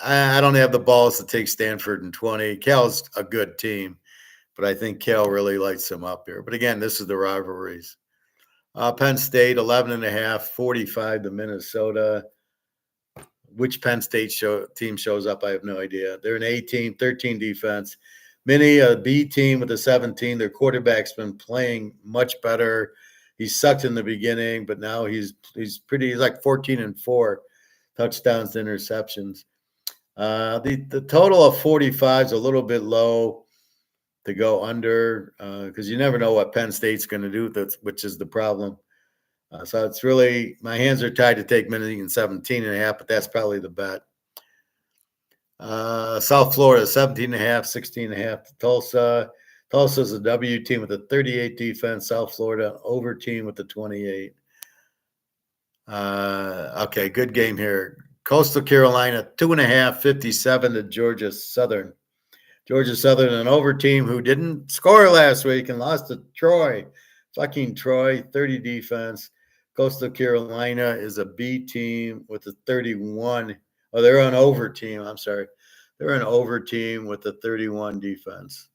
I don't have the balls to take Stanford in 20. Cal's a good team, but I think Cal really lights them up here. But again, this is the rivalries. Penn State, 11.5, 45 to Minnesota. Which Penn State team shows up, I have no idea. They're an A team, 13 defense. Mini, a B team with a 17. Their quarterback's been playing much better. He sucked in the beginning, but now he's like 14-4 touchdowns to interceptions. The total of 45 is a little bit low to go under because you never know what Penn State's going to do, which is the problem. So it's really, my hands are tied to take Mini and 17.5, but that's probably the bet. South Florida, 17.5, 16.5 to Tulsa. Tulsa's a W team with a 38 defense. South Florida, over team with a 28. Okay, good game here. Coastal Carolina, 2.5, 57 to Georgia Southern. Georgia Southern, an over team who didn't score last week and lost to Troy. Fucking Troy, 30 defense. Coastal Carolina is a B team with a 31. Oh, they're an over team. I'm sorry. They're an over team with a 31 defense.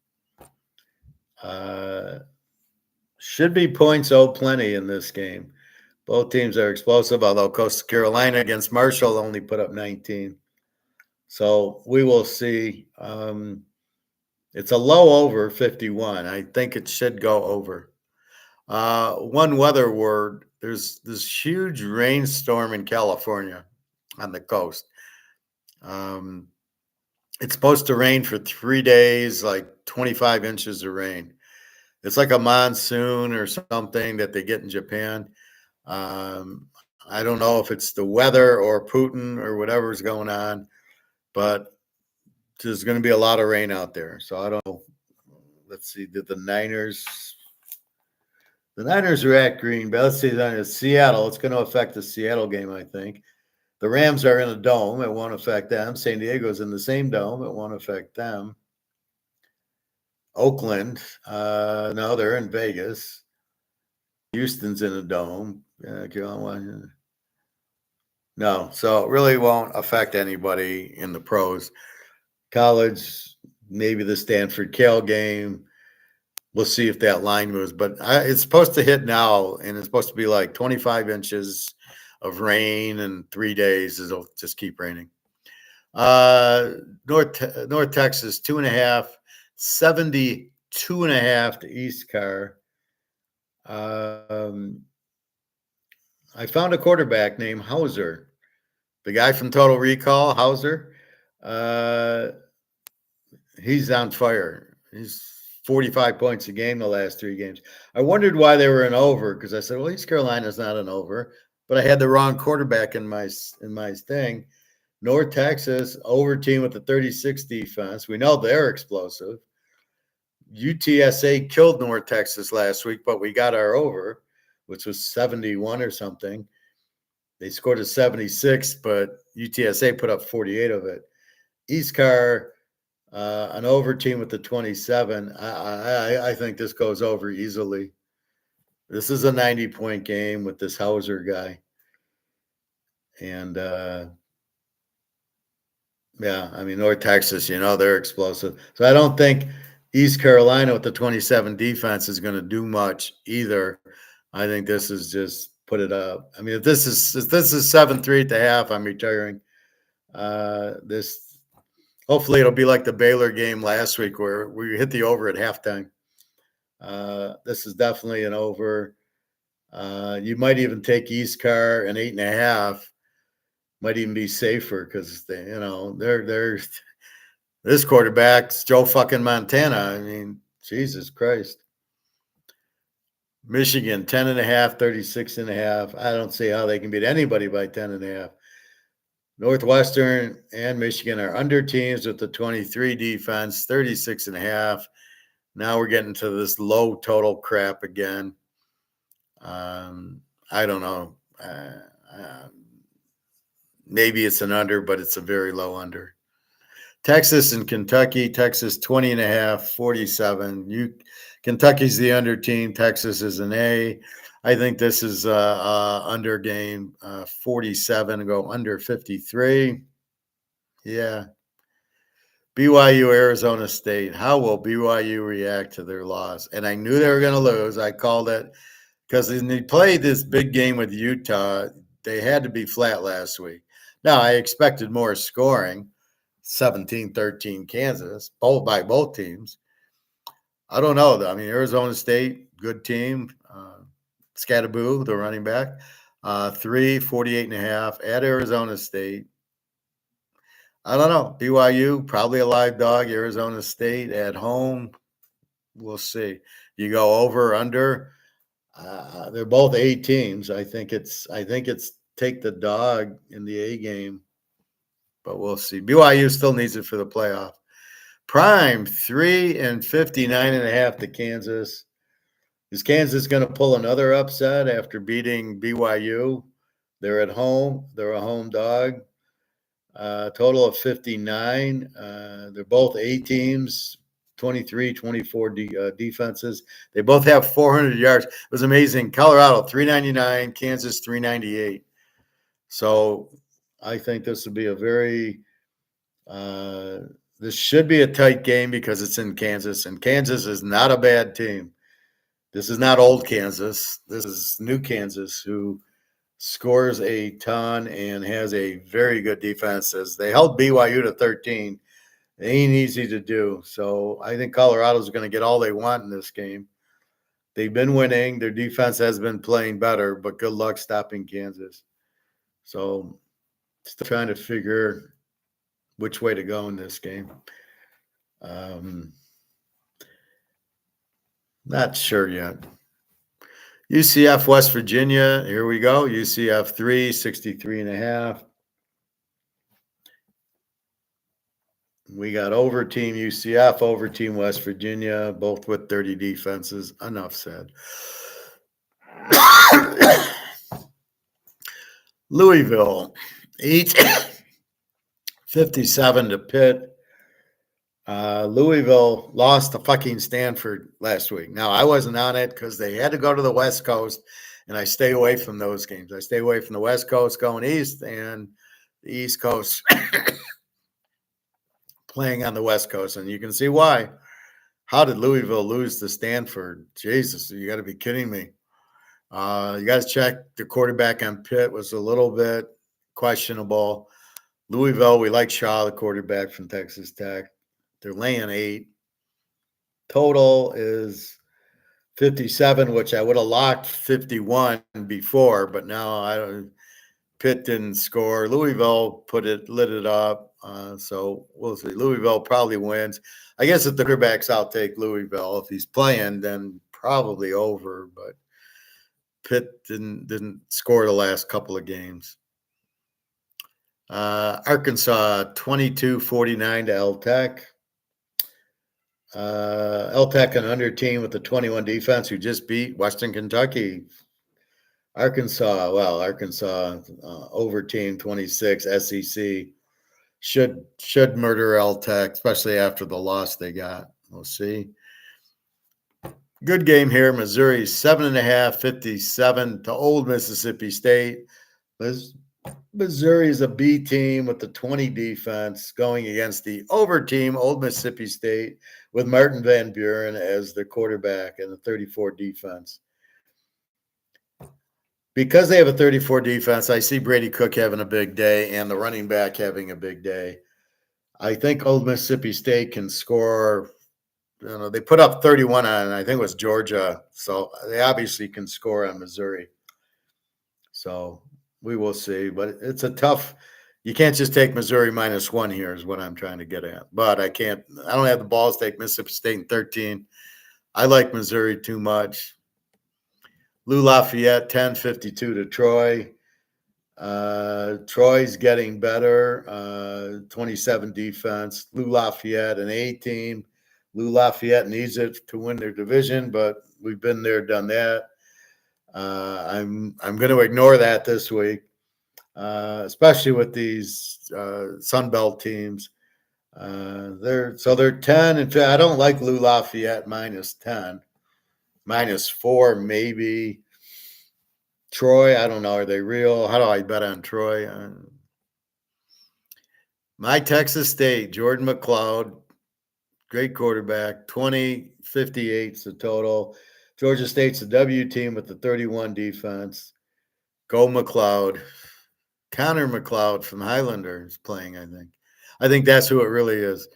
Should be points plenty in this game. Both teams are explosive, although Coastal Carolina against Marshall only put up 19. So we will see. It's a low over 51. I think it should go over. One weather word, there's this huge rainstorm in California on the coast. It's supposed to rain for 3 days, like 25 inches of rain. It's like a monsoon or something that they get in Japan. I don't know if it's the weather or Putin or whatever's going on, but there's going to be a lot of rain out there. So I don't know. Let's see. Did the Niners are at Green Bay. Let's see. Seattle. It's going to affect the Seattle game, I think. The Rams are in a dome. It won't affect them. San Diego's in the same dome. It won't affect them. Oakland. No, they're in Vegas. Houston's in a dome. No, so it really won't affect anybody in the pros. College, maybe the Stanford Cal game. We'll see if that line moves, but it's supposed to hit now, and it's supposed to be like 25 inches of rain in 3 days. It'll just keep raining. Uh, North Texas 2.5, 72.5 to East Car. Um, I found a quarterback named Hauser, the guy from Total Recall, Hauser. Uh, he's on fire. He's 45 points a game the last 3 games. I wondered why they were an over because I said, well, East Carolina's not an over, but I had the wrong quarterback in my thing. North Texas over team with the 36 defense. We know they're explosive. UTSA killed North Texas last week, but we got our over, which was 71 or something. They scored a 76, but UTSA put up 48 of it. East Car, an over team with the 27. I think this goes over easily. This is a 90-point game with this Hauser guy. And yeah, I mean, North Texas, they're explosive. So I don't think East Carolina with the 27 defense is going to do much either. I think this is just put it up. I mean, if this is 7-3 at the half, I'm retiring. This hopefully it'll be like the Baylor game last week where we hit the over at halftime. This is definitely an over. You might even take East Car an 8.5. Might even be safer because they're this quarterback's Joe fucking Montana. I mean, Jesus Christ. Michigan 10.5, 36.5. I don't see how they can beat anybody by 10.5. Northwestern and Michigan are under teams with the 23 defense, 36.5. Now we're getting to this low total crap again. I don't know. Maybe it's an under, but it's a very low under. Texas and Kentucky. Texas 20.5, 47. Kentucky's the under team. Texas is an A. I think this is under game 47. Go under 53. Yeah. BYU, Arizona State. How will BYU react to their loss? And I knew they were going to lose. I called it because when they played this big game with Utah, they had to be flat last week. Now, I expected more scoring, 17-13 Kansas, by both teams. I don't know. I mean, Arizona State, good team. Scattaboo, the running back, 48.5 at Arizona State. I don't know. BYU, probably a live dog. Arizona State at home. We'll see. You go over, under. They're both A teams. I think it's take the dog in the A game, but we'll see. BYU still needs it for the playoff. Prime 3.59.5 to Kansas. Is Kansas going to pull another upset after beating BYU? They're at home. They're a home dog. Total of 59. They're both A teams, 23, 24 defenses. They both have 400 yards. It was amazing. Colorado, 399. Kansas, 398. So I think this would be a very this should be a tight game because it's in Kansas, and Kansas is not a bad team. This is not old Kansas. This is new Kansas, who scores a ton and has a very good defense. As they held BYU to 13. It ain't easy to do. So I think Colorado's going to get all they want in this game. They've been winning. Their defense has been playing better, but good luck stopping Kansas. So still trying to figure which way to go in this game. Not sure yet. UCF, West Virginia. Here we go. UCF 3, 63.5. We got over team UCF, over team West Virginia, both with 30 defenses. Enough said. Louisville, 8-57 to Pitt. Louisville lost to fucking Stanford last week. Now, I wasn't on it because they had to go to the West Coast and I stay away from those games. I stay away from the West Coast going east and the East Coast playing on the West Coast, and you can see why. How did Louisville lose to Stanford? Jesus, you got to be kidding me. You got to check the quarterback on Pitt was a little bit questionable. Louisville, we like Shaw, the quarterback from Texas Tech. They're laying 8. Total is 57, which I would have locked 51 before, but now I don't. Pitt didn't score. Louisville lit it up. So we'll see. Louisville probably wins. I guess if the quarterback's out, take Louisville. If he's playing, then probably over. But Pitt didn't score the last couple of games. Arkansas 22-49 to L-Tech. L-Tech an under team with the 21 defense who just beat Western Kentucky. Arkansas over team 26 SEC should murder L-Tech, especially after the loss they got. We'll see. Good game here. Missouri 7.5, 57 to Old Mississippi State. Missouri is a B team with the 20 defense going against the over team, Old Mississippi State, with Martin Van Buren as the quarterback and the 34 defense. Because they have a 34 defense, I see Brady Cook having a big day and the running back having a big day. I think Old Mississippi State can score. They put up 31 on, I think it was Georgia. So they obviously can score on Missouri. So we will see. But it's a tough – you can't just take Missouri -1 here is what I'm trying to get at. But I don't have the balls to take Mississippi State in 13. I like Missouri too much. Lou Lafayette, 10-52 to Troy. Troy's getting better, 27 defense. Lou Lafayette, an A team. Lou Lafayette needs it to win their division, but we've been there, done that. I'm going to ignore that this week, especially with these Sun Belt teams. They're 10 and I don't like Lou Lafayette -10. -4 maybe. Troy, I don't know. Are they real? How do I bet on Troy? My Texas State, Jordan McLeod, great quarterback, 20-58 is the total. Georgia State's a W team with the 31 defense. Go McLeod. Connor McLeod from Highlander is playing, I think. I think that's who it really is.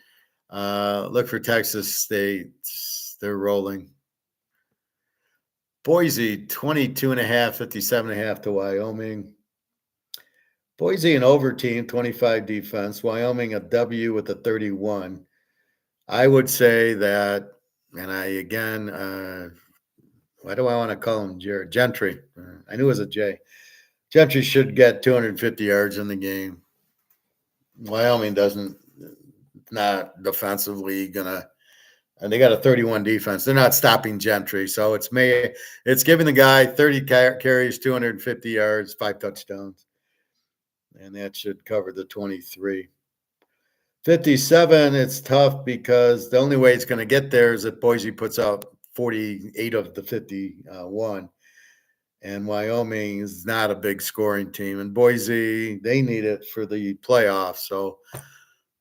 Look for Texas State. They're rolling. Boise, 22.5, 57.5 to Wyoming. Boise, an over team, 25 defense. Wyoming, a W with a 31. I would say that, and why do I want to call him Jared? Gentry. I knew it was a J. Gentry should get 250 yards in the game. Wyoming not defensively going to. And they got a 31 defense. They're not stopping Gentry. So it's giving the guy 30 carries, 250 yards, 5 touchdowns. And that should cover the 23. 57, it's tough because the only way it's going to get there is if Boise puts out 48 of the 51. And Wyoming is not a big scoring team. And Boise, they need it for the playoffs. So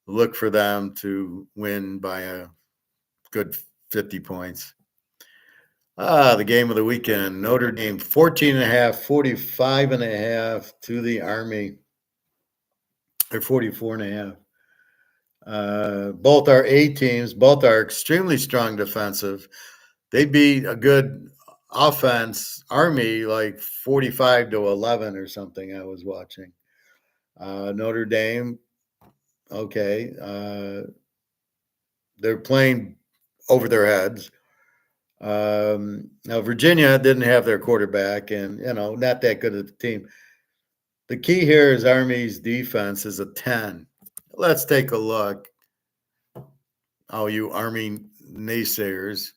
look for them to win by a good 50 points. The game of the weekend, Notre Dame 14.5, 45.5 to the Army. They're 44.5. Both are A teams. Both are extremely strong defensive. They beat a good offense, Army, like 45-11 or something I was watching. Notre Dame, okay. They're playing over their heads. Now, Virginia didn't have their quarterback and, not that good of a team. The key here is Army's defense is a 10. Let's take a look. Oh, you Army naysayers.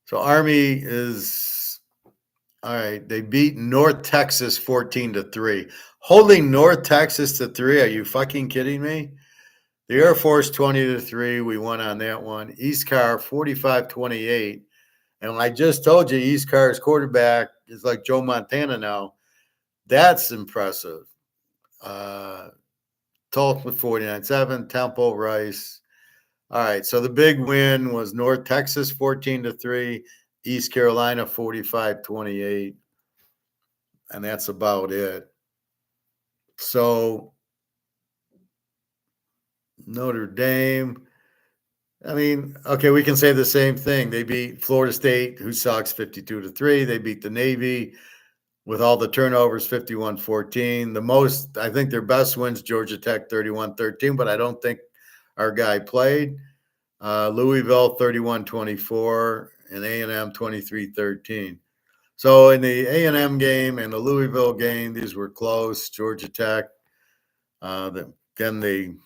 So Army is, all right, they beat North Texas 14-3. Holding North Texas to 3, are you fucking kidding me? The Air Force 20-3, we won on that one. East Car 45-28. And I just told you, East Carr's quarterback is like Joe Montana now. That's impressive. Tulsa with 49-7, Temple, Rice. All right, so the big win was North Texas 14-3, East Carolina 45-28, and that's about it. So Notre Dame, I mean, okay, we can say the same thing. They beat Florida State, who sucks, 52-3. They beat the Navy with all the turnovers, 51-14. The most, I think their best wins, Georgia Tech 31-13, but I don't think our guy played. Louisville 31-24 and A&M 23-13. So in the A&M game and the Louisville game, these were close. Georgia Tech, then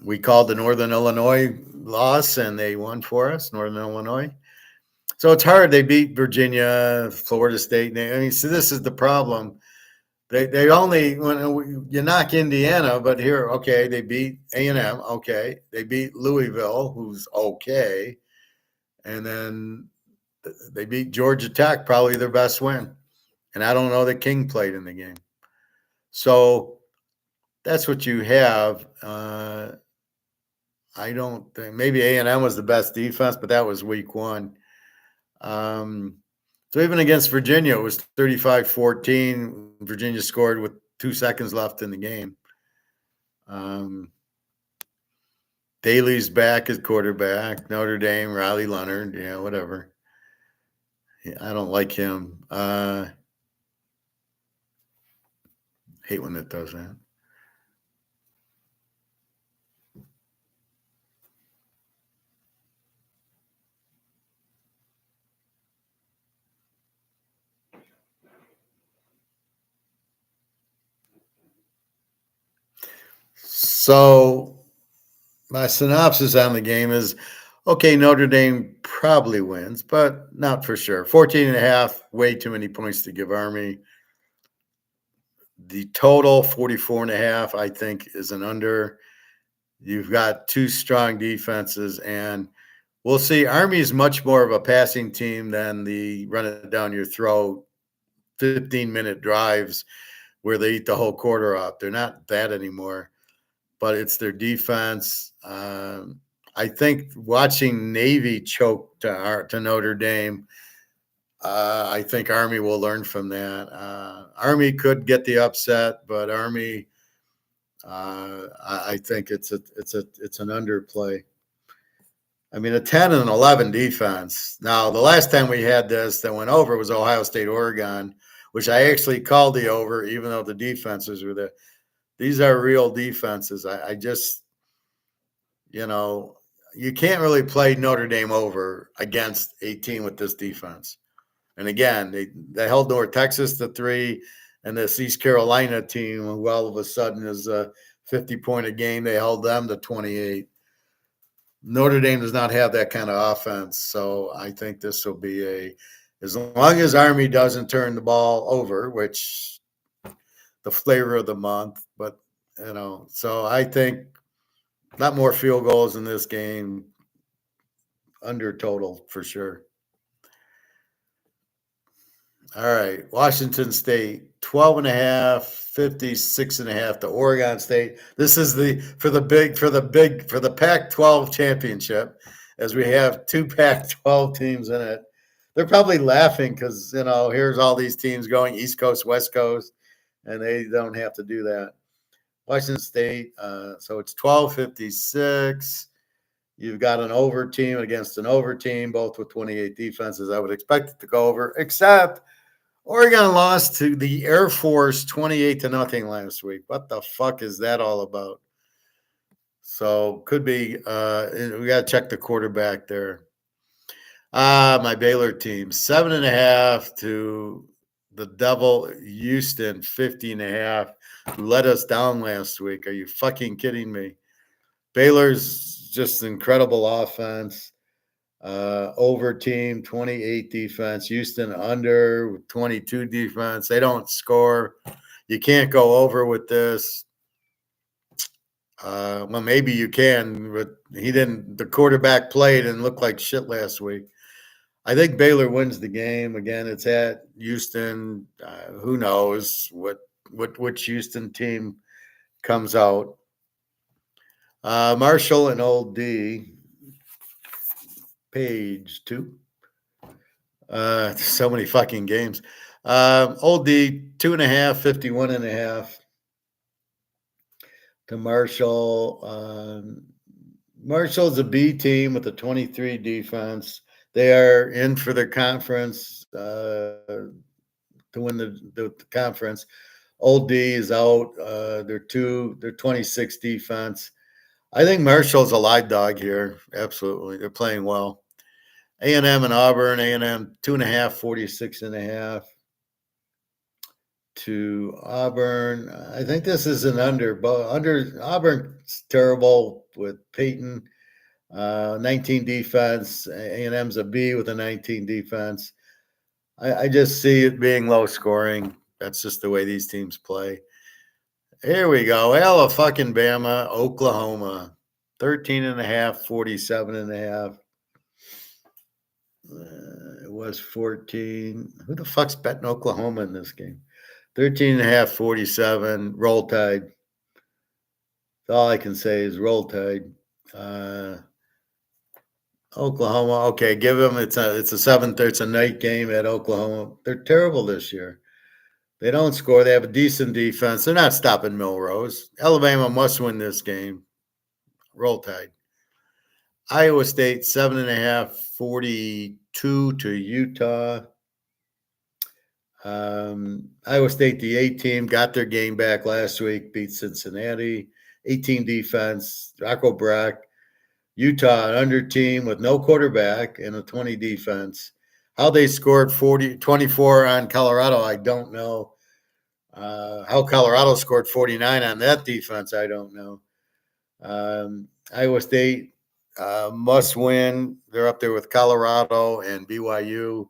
we called the Northern Illinois loss and they won for us, Northern Illinois. So it's hard. They beat Virginia, Florida State. I mean, so this is the problem. They only when you knock Indiana, but here, okay, they beat A&M, okay, they beat Louisville, who's okay, and then they beat Georgia Tech, probably their best win, and I don't know that King played in the game, so that's what you have. I don't think maybe A&M was the best defense, but that was week one. So even against Virginia, it was 35-14. Virginia scored with 2 seconds left in the game. Daly's back as quarterback. Notre Dame, Riley Leonard, yeah, whatever. Yeah, I don't like him. Hate when it does that. So my synopsis on the game is, okay, Notre Dame probably wins, but not for sure. 14.5, way too many points to give Army. The total 44.5, I think, is an under. You've got two strong defenses, and we'll see. Army is much more of a passing team than the run it down your throat 15-minute drives where they eat the whole quarter up. They're not that anymore, but it's their defense. I think watching Navy choke to Notre Dame, I think Army will learn from that. Army could get the upset, but Army, I think it's an underplay. I mean, a 10 and an 11 defense. Now, the last time we had this that went over was Ohio State, Oregon, which I actually called the over, even though the defenses were there. These are real defenses. I just, you can't really play Notre Dame over against a team with this defense. And again, they held North Texas to 3, and this East Carolina team, who all of a sudden is a 50-point a game, they held them to 28. Notre Dame does not have that kind of offense, so I think this will be as long as Army doesn't turn the ball over, which the flavor of the month, but so I think a lot more field goals in this game, under total for sure. All right, Washington State 12.5, 56.5 to Oregon State. This is for the Pac-12 championship, as we have two Pac-12 teams in it. They're probably laughing because here's all these teams going East Coast, West Coast, and they don't have to do that. Washington State, so it's 12-56. You've got an over team against an over team, both with 28 defenses. I would expect it to go over, except Oregon lost to the Air Force 28-0 last week. What the fuck is that all about? So could be we got to check the quarterback there. My Baylor team 7.5 to the Devil Houston 50.5, who let us down last week. Are you fucking kidding me? Baylor's just incredible offense. Over team 28 defense. Houston under 22 defense. They don't score. You can't go over with this. Well, maybe you can, but he didn't. The quarterback played and looked like shit last week. I think Baylor wins the game. Again, it's at Houston. Who knows which Houston team comes out. Marshall and Old D, page 2. So many fucking games. Old D, 2.5, 51.5 to Marshall. Marshall's a B team with a 23 defense. They are in for their conference to win the conference. Old D is out. They're 26 defense. I think Marshall's a live dog here. Absolutely. They're playing well. A&M and Auburn. A&M 2.5, 46.5 to Auburn. I think this is an under, but Auburn's terrible with Peyton. 19 defense. A&M's a B with a 19 defense. I just see it being low scoring. That's just the way these teams play. Here we go. Fucking Bama, Oklahoma. 13.5, 47.5. It was 14. Who the fuck's betting Oklahoma in this game? 13.5, 47. Roll Tide. All I can say is Roll Tide. Oklahoma. Okay, give them. It's a 7:30. It's a night game at Oklahoma. They're terrible this year. They don't score. They have a decent defense. They're not stopping Milrose. Alabama must win this game. Roll Tide. Iowa State 7.5, 42 to Utah. Iowa State, the A team, got their game back last week, beat Cincinnati. 18 defense, Rocco Brack. Utah, an under team with no quarterback and a 20 defense. How they scored 24 on Colorado, I don't know. How Colorado scored 49 on that defense, I don't know. Iowa State must win. They're up there with Colorado and BYU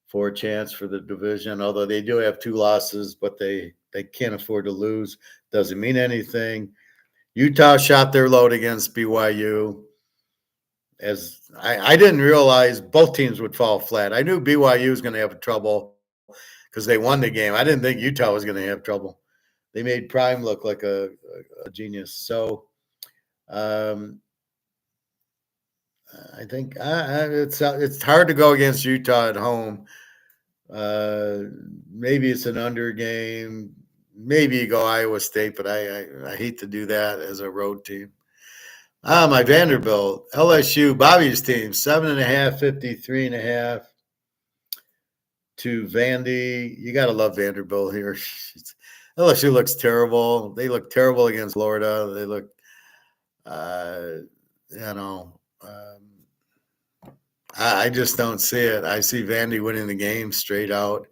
for a chance for the division, although they do have 2 losses, but they can't afford to lose. Doesn't mean anything. Utah shot their load against BYU. As I didn't realize both teams would fall flat. I knew BYU was going to have trouble because they won the game. I didn't think Utah was going to have trouble. They made Prime look like a genius. So I think it's hard to go against Utah at home. Maybe it's an under game. Maybe you go Iowa State, but I hate to do that as a road team. My Vanderbilt, LSU, Bobby's team, 7.5, 53.5 to Vandy. You got to love Vanderbilt here. LSU looks terrible. They look terrible against Florida. They look, I just don't see it. I see Vandy winning the game straight out.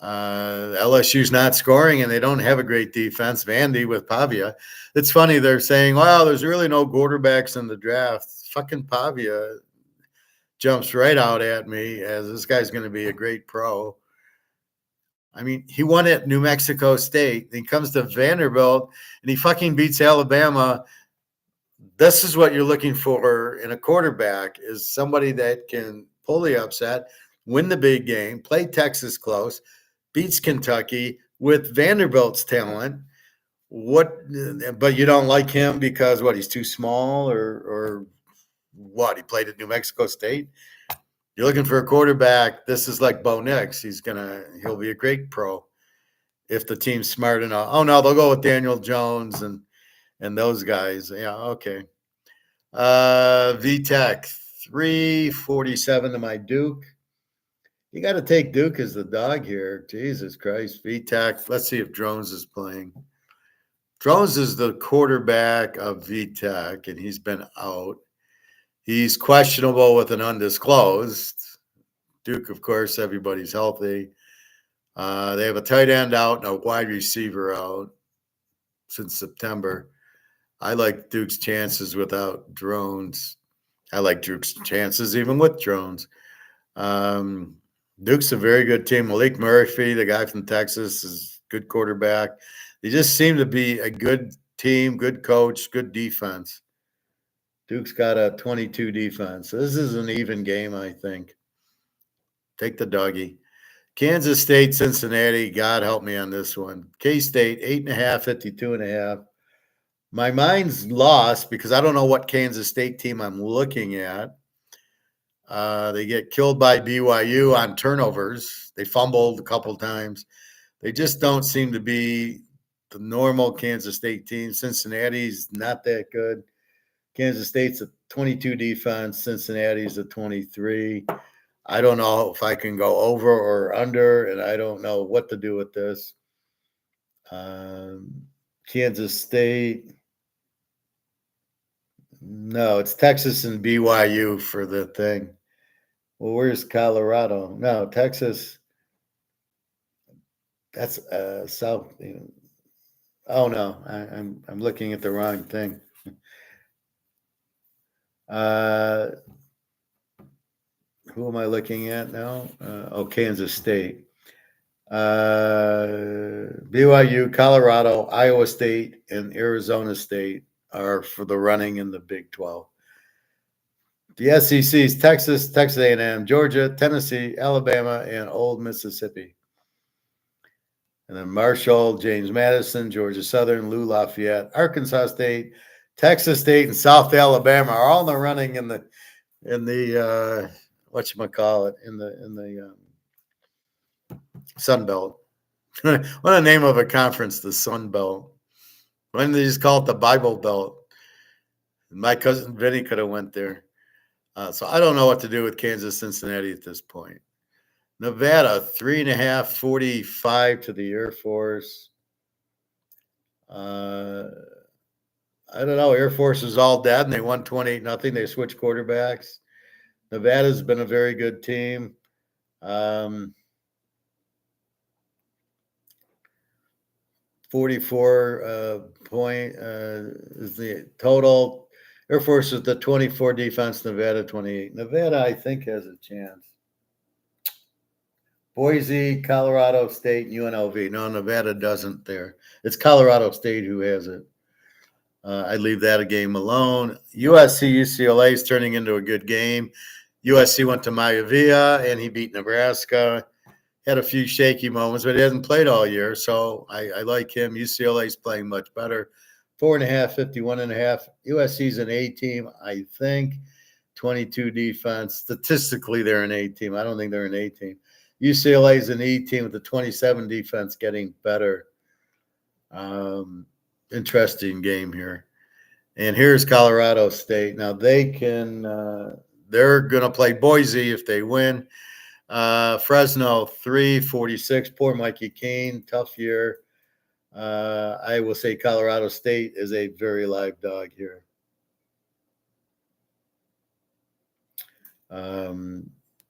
LSU's not scoring and they don't have a great defense. Vandy with Pavia. It's funny. They're saying, wow, there's really no quarterbacks in the draft. Fucking Pavia jumps right out at me as this guy's going to be a great pro. I mean, he won at New Mexico State. He comes to Vanderbilt and he fucking beats Alabama. This is what you're looking for in a quarterback, is somebody that can pull the upset, win the big game, play Texas close, beats Kentucky with Vanderbilt's talent. But you don't like him because what? He's too small or what? He played at New Mexico State. You're looking for a quarterback. This is like Bo Nix. He'll be a great pro if the team's smart enough. Oh no, they'll go with Daniel Jones and those guys. Yeah, okay. VTech 347 to my Duke. You got to take Duke as the dog here. Jesus Christ. VTech. Let's see if Drones is playing. Drones is the quarterback of VTech, and he's been out. He's questionable with an undisclosed. Duke, of course, everybody's healthy. They have a tight end out and a wide receiver out since September. I like Duke's chances without Drones. I like Duke's chances even with Drones. Duke's a very good team. Malik Murphy, the guy from Texas, is a good quarterback. They just seem to be a good team, good coach, good defense. Duke's got a 22 defense. So this is an even game, I think. Take the doggy. Kansas State, Cincinnati. God help me on this one. K-State, 8.5, 52.5. My mind's lost because I don't know what Kansas State team I'm looking at. They get killed by BYU on turnovers. They fumbled a couple times. They just don't seem to be the normal Kansas State team. Cincinnati's not that good. Kansas State's a 22 defense. Cincinnati's a 23. I don't know if I can go over or under, and I don't know what to do with this. Kansas State. No, it's Texas and BYU for the thing. Well, where's Colorado? No, Texas. That's South. Oh no, I'm looking at the wrong thing. Who am I looking at now? Kansas State. BYU, Colorado, Iowa State, and Arizona State are for the running in the Big 12. The SEC's Texas, Texas A&M, Georgia, Tennessee, Alabama, and Old Mississippi. And then Marshall, James Madison, Georgia Southern, Lou Lafayette, Arkansas State, Texas State, and South Alabama are all in the running in the whatchamacallit, in the Sun Belt. What a name of a conference, the Sun Belt. Why didn't they just call it the Bible Belt? My cousin Vinny could have went there. So I don't know what to do with Kansas, Cincinnati at this point. Nevada, 3.5, 45 to the Air Force. I don't know. Air Force is all dead, and they won 28-0. They switched quarterbacks. Nevada's been a very good team. 44 point is the total. Air Force is the 24 defense, Nevada 28. Nevada, I think, has a chance. Boise, Colorado State, UNLV. No, Nevada doesn't there. It's Colorado State who has it. I'd leave that a game alone. USC, UCLA is turning into a good game. USC went to Mayaria, and he beat Nebraska. Had a few shaky moments, but he hasn't played all year, so I like him. UCLA is playing much better. 4.5, 51.5. USC's an A team, I think. 22 defense. Statistically, they're an A team. I don't think they're an A team. UCLA is an E team with the 27 defense getting better. Interesting game here. And here's Colorado State. Now they can. They're going to play Boise if they win. Fresno 3-46. Poor Mikey Kane, tough year. I will say Colorado State is a very live dog here.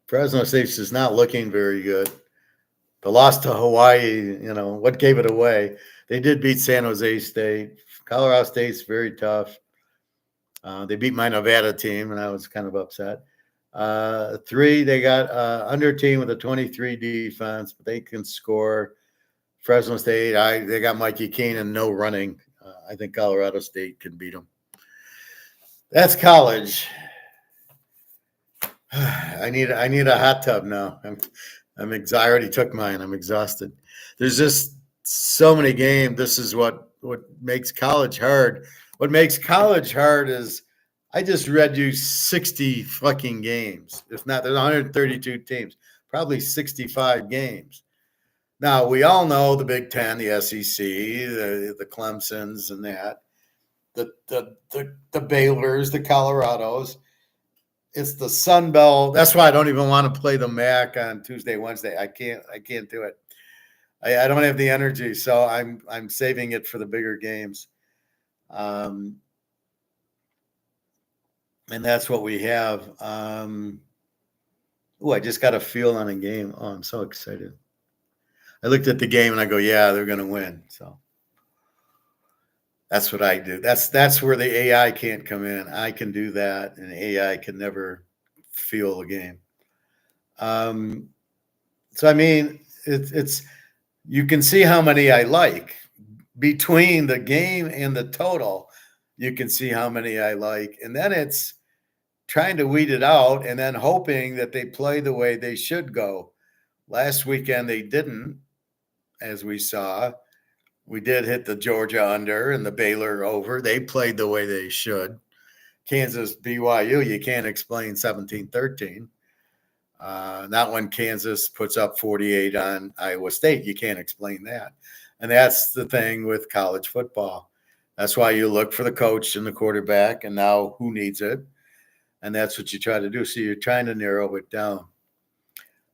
Fresno State is not looking very good. The loss to Hawaii, what gave it away? They did beat San Jose State. Colorado State's very tough. They beat my Nevada team, and I was kind of upset. 3, they got under team with a 23 defense, but they can score. Fresno State, they got Mikey Kane and no running. I think Colorado State can beat them. That's college. I need a hot tub now. I'm exhausted. I already took mine. I'm exhausted. There's just so many games. This is what makes college hard. What makes college hard is I just read you 60 fucking games. If not, there's 132 teams, probably 65 games. Now, we all know the Big Ten, the SEC, the Clemsons and that, the Baylors, the Colorados. It's the Sun Belt. That's why I don't even want to play the MAC on Tuesday, Wednesday. I can't do it. I don't have the energy, so I'm saving it for the bigger games. And that's what we have. I just got a feel on a game. Oh, I'm so excited. I looked at the game and I go, yeah, they're going to win. So that's what I do. That's where the AI can't come in. I can do that, and AI can never feel a game. So I mean, it's you can see how many I like between the game and the total. You can see how many I like, and then it's trying to weed it out and then hoping that they play the way they should go. Last weekend, they didn't, as we saw. We did hit the Georgia under and the Baylor over. They played the way they should. Kansas, BYU, you can't explain 17-13. Not when Kansas puts up 48 on Iowa State. You can't explain that. And that's the thing with college football. That's why you look for the coach and the quarterback, and now who needs it. And that's what you try to do. So you're trying to narrow it down.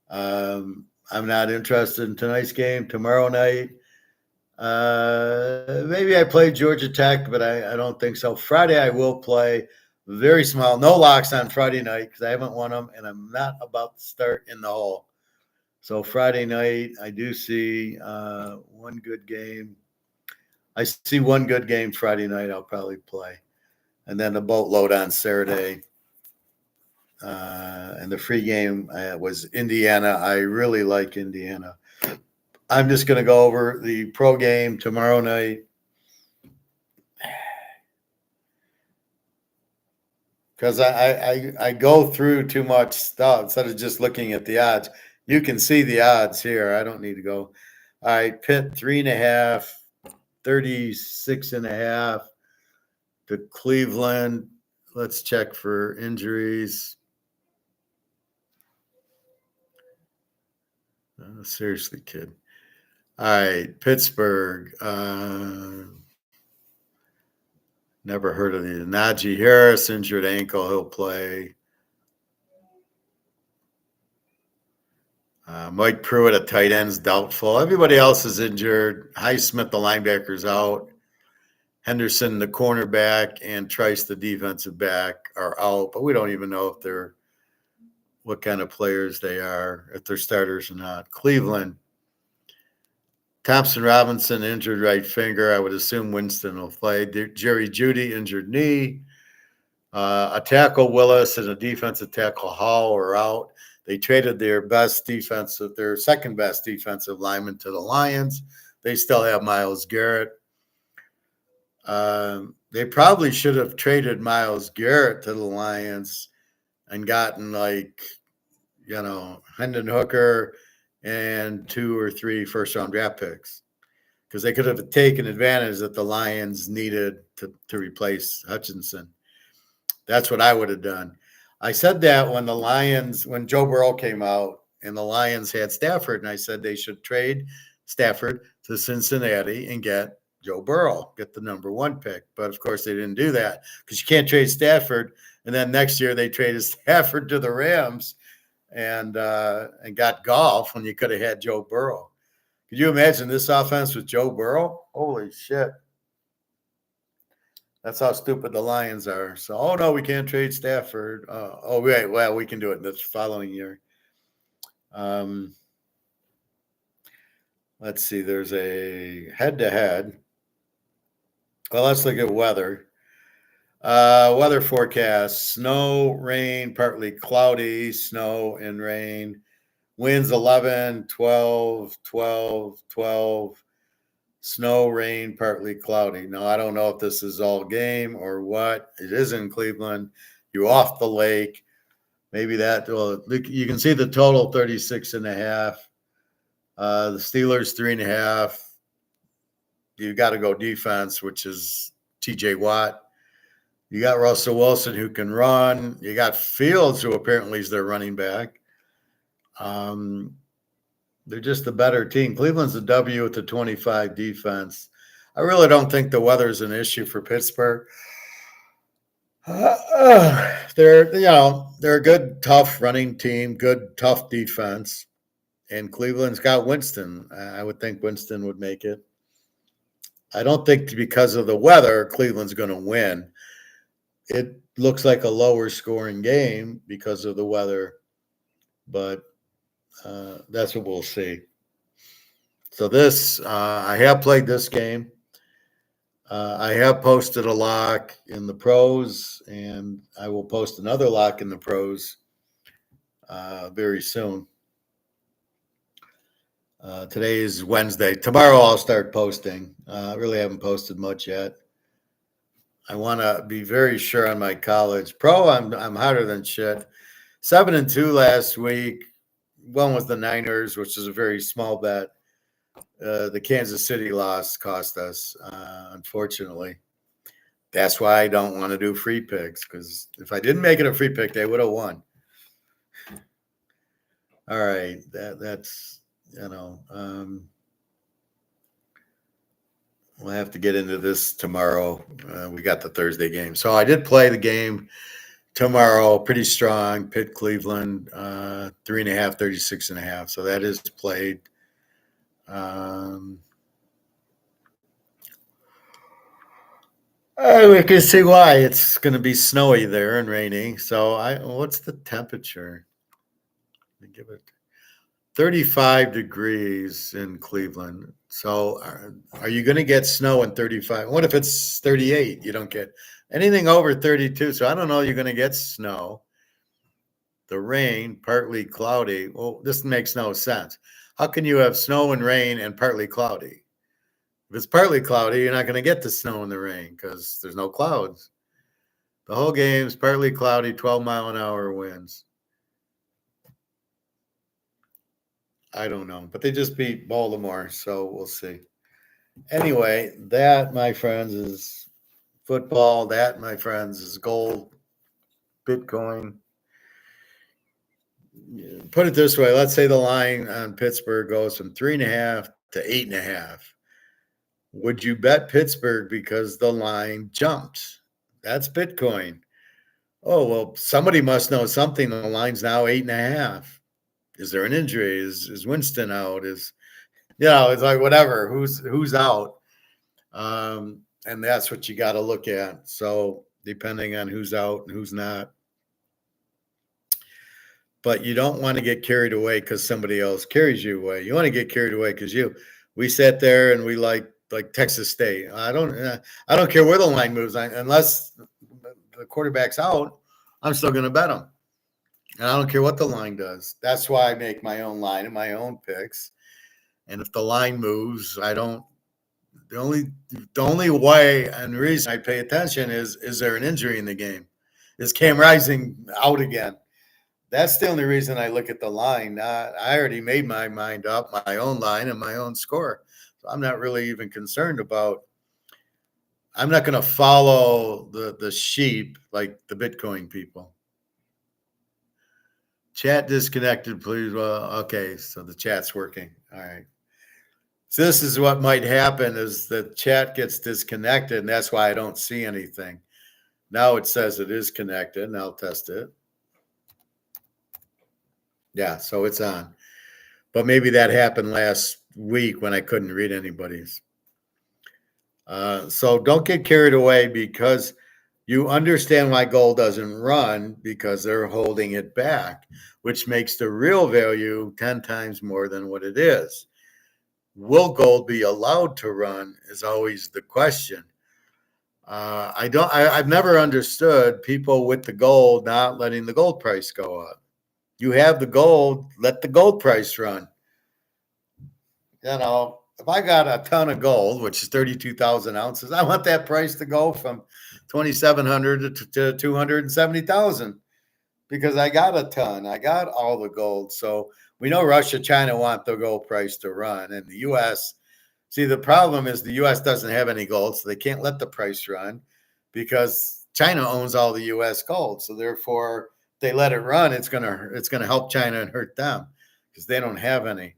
I'm not interested in tonight's game. Tomorrow night, maybe I play Georgia Tech, but I don't think so. Friday, I will play very small. No locks on Friday night because I haven't won them, and I'm not about to start in the hole. So Friday night, I do see one good game. I see one good game Friday night I'll probably play. And then the boatload on Saturday. And the free game was Indiana. I really like Indiana. I'm just going to go over the pro game tomorrow night. Because I go through too much stuff instead of just looking at the odds. You can see the odds here. I don't need to go. All right, Pitt 3.5, 36.5 to Cleveland. Let's check for injuries. Seriously, kid. All right, Pittsburgh. Never heard of the Najee Harris, injured ankle. He'll play. Mike Pruitt, a tight end's doubtful. Everybody else is injured. Highsmith, the linebacker's out. Henderson, the cornerback, and Trice, the defensive back, are out. But we don't even know if they're what kind of players they are, if they're starters or not. Cleveland. Thompson Robinson, injured right finger. I would assume Winston will play. Jerry Jeudy, injured knee. A tackle, Willis, and a defensive tackle, Hall, are out. They traded their second best defensive lineman to the Lions. They still have Myles Garrett. They probably should have traded Myles Garrett to the Lions and gotten Hendon Hooker and 2 or 3 first-round draft picks because they could have taken advantage that the Lions needed to replace Hutchinson. That's what I would have done. I said that when Joe Burrow came out and the Lions had Stafford, and I said they should trade Stafford to Cincinnati and get Joe Burrow, get the number 1 pick. But, of course, they didn't do that because you can't trade Stafford. And then next year they traded Stafford to the Rams and got Goff when you could have had Joe Burrow. Could you imagine this offense with Joe Burrow? Holy shit. That's how stupid the Lions are. So, no, we can't trade Stafford. Right. Well, we can do it this following year. Let's see. There's a head-to-head. Well, let's look at weather. Weather forecast. Snow, rain, partly cloudy, snow and rain. Winds 11, 12, 12, 12. Snow, rain, partly cloudy. Now, I don't know if this is all game or what. It is in Cleveland. You off the lake. Maybe that. Well, you can see the total 36.5. The Steelers 3.5. You got to go defense, which is TJ Watt. You got Russell Wilson who can run. You got Fields who apparently is their running back. They're just a better team. Cleveland's a W with the 25 defense. I really don't think the weather is an issue for Pittsburgh. They're a good, tough running team, good, tough defense. And Cleveland's got Winston. I would think Winston would make it. I don't think because of the weather, Cleveland's going to win. It looks like a lower scoring game because of the weather, but that's what we'll see. So I have played this game. I have posted a lock in the pros, and I will post another lock in the pros very soon. Today is Wednesday. Tomorrow I'll start posting. I really haven't posted much yet. I want to be very sure on my college pro. I'm hotter than shit. 7-2 last week. One was the Niners, which is a very small bet. The Kansas City loss cost us, unfortunately. That's why I don't want to do free picks, because if I didn't make it a free pick, they would have won. All right, that's we'll have to get into this tomorrow. We got the Thursday game, so I did play the game tomorrow. Pretty strong. Pitt Cleveland 3.5, 36.5. So that is played. We can see why it's going to be snowy there and raining. So what's the temperature? Let me give it 35 degrees in Cleveland. So are you going to get snow in 35? What if it's 38? You don't get anything over 32. So I don't know. You're going to get snow. The rain, partly cloudy. Well, this makes no sense. How can you have snow and rain and partly cloudy? If it's partly cloudy, you're not going to get the snow and the rain because there's no clouds. The whole game's partly cloudy, 12-mile-an-hour winds. I don't know, but they just beat Baltimore, so we'll see. Anyway, that, my friends, is football. That, my friends, is gold, Bitcoin. Put it this way, let's say the line on Pittsburgh goes from 3.5 to 8.5. Would you bet Pittsburgh because the line jumped? That's Bitcoin. Oh, well, somebody must know something. The line's now 8.5. Is there an injury? Is Winston out? It's like whatever. Who's out? And that's what you got to look at. So depending on who's out and who's not. But you don't want to get carried away because somebody else carries you away. You want to get carried away because we sat there and we like Texas State. I don't care where the line moves unless the quarterback's out. I'm still going to bet them, and I don't care what the line does. That's why I make my own line and my own picks. And if the line moves, I don't. The only way and reason I pay attention is there an injury in the game? Is Cam Rising out again? That's the only reason I look at the line. I already made my mind up, my own line and my own score. So I'm not really even concerned about. I'm not going to follow the sheep like the Bitcoin people. Chat disconnected, please. Well, okay, so the chat's working. All right. So this is what might happen is the chat gets disconnected, and that's why I don't see anything. Now it says it is connected, and I'll test it. Yeah, so it's on. But maybe that happened last week when I couldn't read anybody's. So don't get carried away because you understand why gold doesn't run because they're holding it back, which makes the real value 10 times more than what it is. Will gold be allowed to run is always the question. I've never understood people with the gold not letting the gold price go up. You have the gold, let the gold price run. If I got a ton of gold, which is 32,000 ounces, I want that price to go from 2,700 to 270,000 because I got a ton. I got all the gold. So we know Russia, China want the gold price to run. And the U.S., see, the problem is the U.S. doesn't have any gold, so they can't let the price run because China owns all the U.S. gold. So therefore, if they let it run, it's gonna help China and hurt them because they don't have any.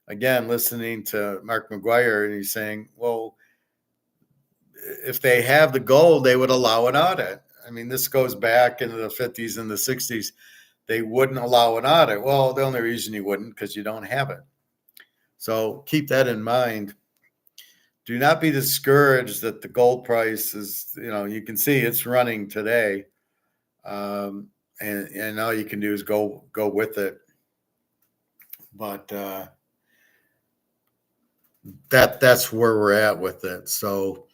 Again, listening to Mark McGuire, and he's saying, well, if they have the gold, they would allow an audit. I mean, this goes back into the 50s and the 60s. They wouldn't allow an audit. Well, the only reason you wouldn't because you don't have it. So keep that in mind. Do not be discouraged that the gold price is, you can see it's running today. And all you can do is go with it. But that's where we're at with it. So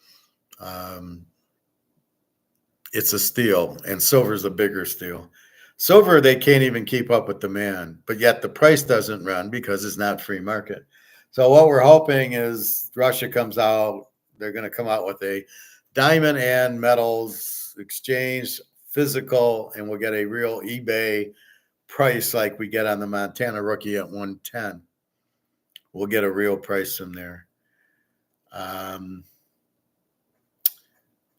it's a steal, and silver is a bigger steal. Silver, they can't even keep up with demand, but yet the price doesn't run because it's not free market. So what we're hoping is Russia comes out. They're going to come out with a diamond and metals exchange physical, and we'll get a real eBay price like we get on the Montana rookie at 110. We'll get a real price from there.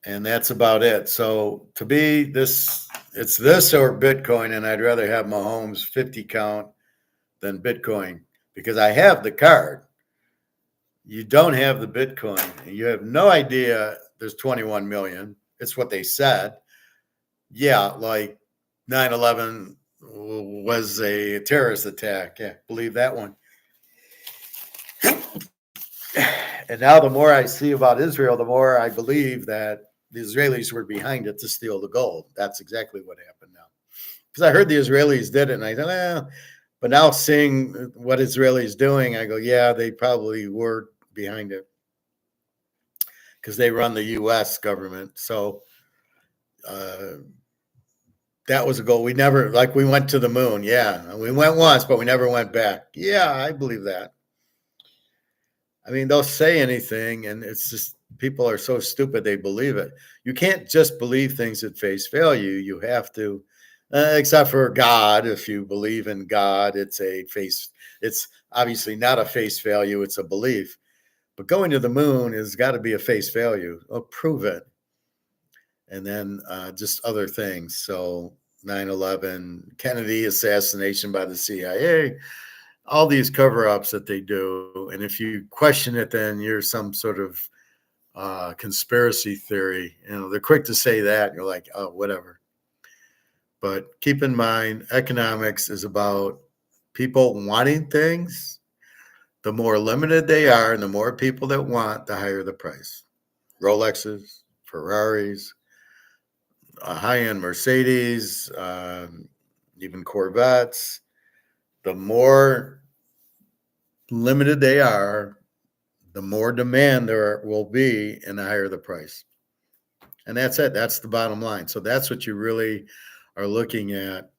And that's about it. So to be this, it's this or Bitcoin, and I'd rather have Mahomes 50 count than Bitcoin because I have the card. You don't have the Bitcoin. You have no idea there's 21 million. It's what they said. Yeah, like 9/11 was a terrorist attack. Yeah, believe that one. And now the more I see about Israel, the more I believe that the Israelis were behind it to steal the gold. That's exactly what happened now. Because I heard the Israelis did it, and I thought, well, but now seeing what Israelis doing, I go, yeah, they probably were behind it because they run the U.S. government. So that was a goal. We never, like, we went to the moon. Yeah, we went once, but we never went back. Yeah, I believe that. I mean, they'll say anything, and it's just people are so stupid they believe it. You can't just believe things at face value. You have to, except for God. If you believe in God, it's a face. It's obviously not a face value. It's a belief. But going to the moon has got to be a face value. Oh, prove it. And then just other things. So 9/11, Kennedy assassination by the CIA, all these cover-ups that they do. And if you question it, then you're some sort of conspiracy theory. You know, they're quick to say that. You're like, oh, whatever. But keep in mind, economics is about people wanting things. The more limited they are and the more people that want, the higher the price. Rolexes, Ferraris, a high-end Mercedes, even Corvettes. The more limited they are, the more demand there will be and the higher the price. And that's it. That's the bottom line. So that's what you really are looking at.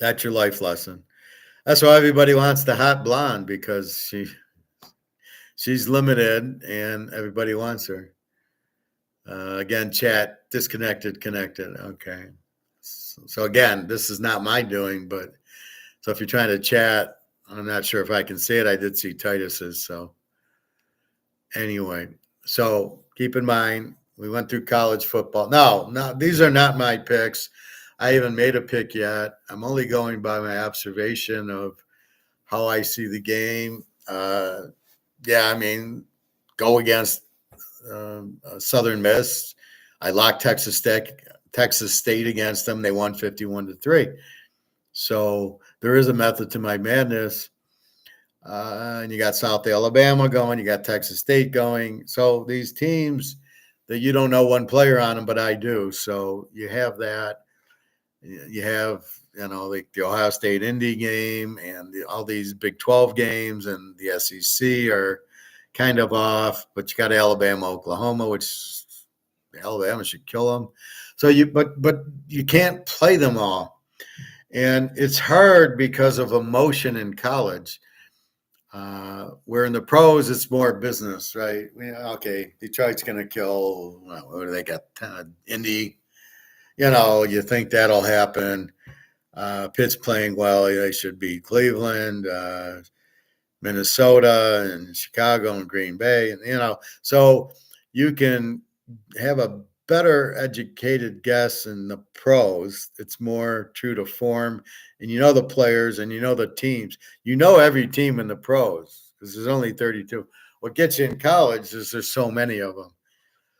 That's your life lesson. That's why everybody wants the hot blonde because she's limited and everybody wants her. Again, chat disconnected, connected. Okay. So again, this is not my doing, but so if you're trying to chat, I'm not sure if I can see it. I did see Titus's. So anyway, so keep in mind, we went through college football. No, these are not my picks. I haven't made a pick yet. I'm only going by my observation of how I see the game. Yeah, I mean, go against Southern Miss. I locked Texas State against them. They won 51-3. So there is a method to my madness. And you got South Alabama going, you got Texas State going. So these teams that you don't know one player on them, but I do. So you have that. You have, like the Ohio State Indy game and all these Big 12 games and the SEC are kind of off, but you got Alabama, Oklahoma, which Alabama should kill them. So but you can't play them all. And it's hard because of emotion in college. Where in the pros, it's more business, right? Okay, Detroit's going to kill, what do they got? Indy, you think that'll happen. Pitt's playing well. They should beat Cleveland, Minnesota, and Chicago and Green Bay. And, so you can have a better educated guess in the pros. It's more true to form, and the players and the teams. Every team in the pros because there's only 32. What gets you in college is there's so many of them.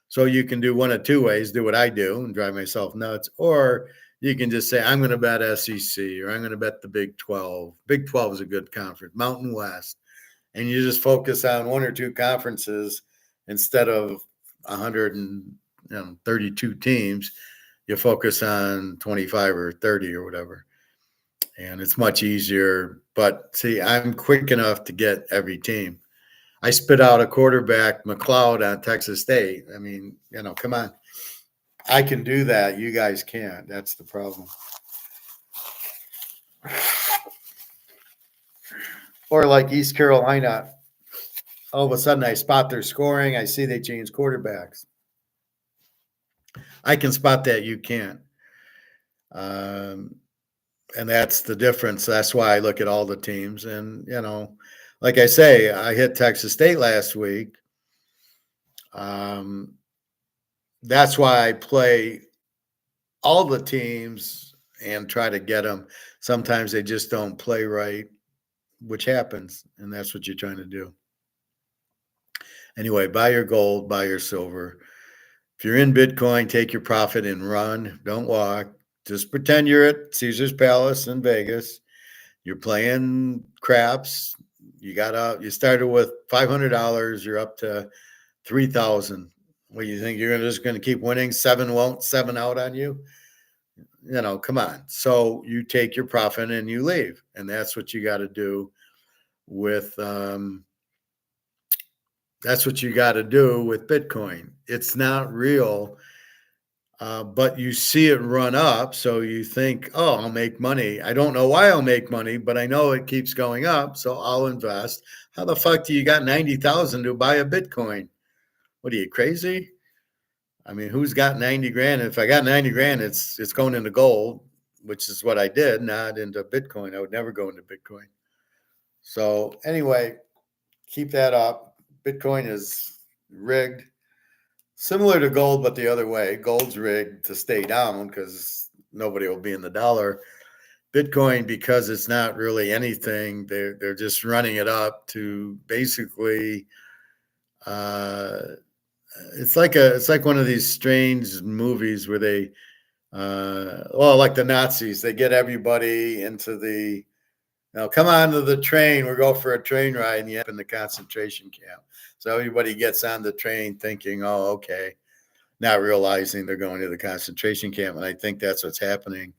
So you can do one of two ways: do what I do and drive myself nuts, or you can just say I'm going to bet SEC or I'm going to bet the Big 12. Big 12 is a good conference, Mountain West, and you just focus on one or two conferences instead of 132 teams. You focus on 25 or 30 or whatever, and it's much easier. But see, I'm quick enough to get every team. I spit out a quarterback, McLeod, on Texas State. I mean, come on. I can do that. You guys can't. That's the problem. Or like East Carolina, all of a sudden I spot their scoring. I see they change quarterbacks. I can spot that, you can't. Um, and that's the difference. That's why I look at all the teams. And, like I say, I hit Texas State last week. Um, that's why I play all the teams and try to get them. Sometimes they just don't play right, which happens. And that's what you're trying to do. Anyway, buy your gold, buy your silver. If you're in Bitcoin, take your profit and run. Don't walk. Just pretend you're at Caesar's Palace in Vegas. You're playing craps. You started with $500. You're up to 3,000. What, you think you're just going to keep winning? Seven out on you? Come on. So you take your profit and you leave. And that's what you got to do with Bitcoin. It's not real. But you see it run up, so you think, oh, I'll make money. I don't know why I'll make money, but I know it keeps going up, so I'll invest. How the fuck do you got 90,000 to buy a Bitcoin? What are you, crazy? I mean, who's got 90 grand? If I got 90 grand, it's going into gold, which is what I did, not into Bitcoin. I would never go into Bitcoin. So anyway, keep that up. Bitcoin is rigged. Similar to gold, but the other way. Gold's rigged to stay down because nobody will be in the dollar. Bitcoin, because it's not really anything, they're just running it up to basically. It's like one of these strange movies where they, like the Nazis, they get everybody into the. Now, come on to the train. We'll go for a train ride, and you end up in the concentration camp. So everybody gets on the train thinking, "Oh, okay." Not realizing they're going to the concentration camp. And I think that's what's happening.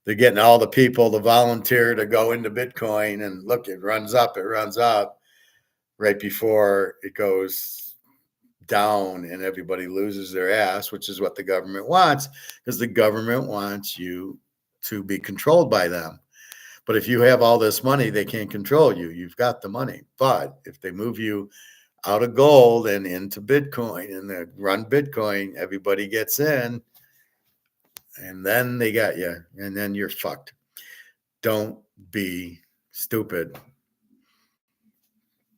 They're getting all the people to volunteer to go into Bitcoin, and look, it runs up right before it goes down and everybody loses their ass, which is what the government wants, because the government wants you to be controlled by them. But if you have all this money, they can't control you. You've got the money. But if they move you out of gold and into Bitcoin and they run Bitcoin, everybody gets in, and then they got you, and then you're fucked. Don't be stupid.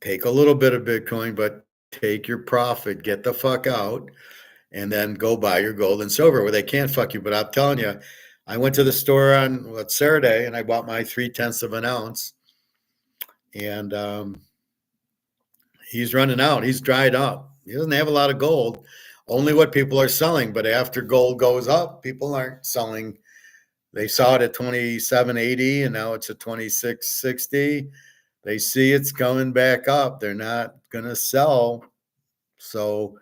Take a little bit of Bitcoin, but take your profit, get the fuck out, and then go buy your gold and silver where they can't fuck you. But I'm telling you, I went to the store on Saturday and I bought my 0.3 of an ounce, and he's running out. He's dried up. He doesn't have a lot of gold, only what people are selling. But after gold goes up, people aren't selling. They saw it at 27.80 and now it's at 26.60. They see it's coming back up. They're not going to sell. So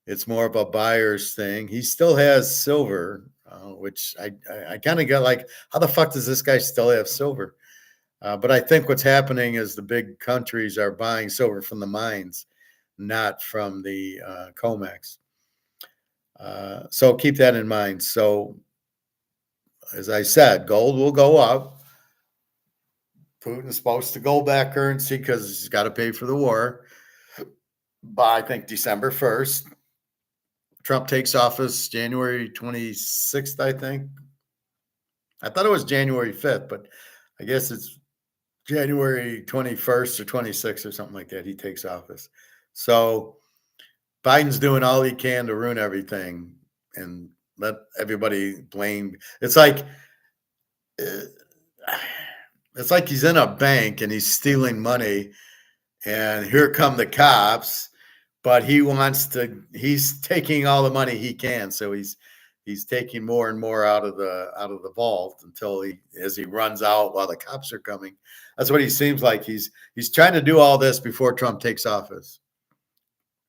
it's more of a buyer's thing. He still has silver, which I kind of got like, how the fuck does this guy still have silver? But I think what's happening is the big countries are buying silver from the mines, not from the COMEX. So keep that in mind. So, as I said, gold will go up. Putin's supposed to go back currency because he's got to pay for the war by, I think, December 1st. Trump takes office January 26th, I think. I thought it was January 5th, but I guess it's January 21st or 26th or something like that. He takes office. So Biden's doing all he can to ruin everything and let everybody blame. It's like he's in a bank and he's stealing money, and here come the cops, but he's taking all the money he can. So he's taking more and more out of the vault until as he runs out while the cops are coming. That's what he seems like. He's trying to do all this before Trump takes office.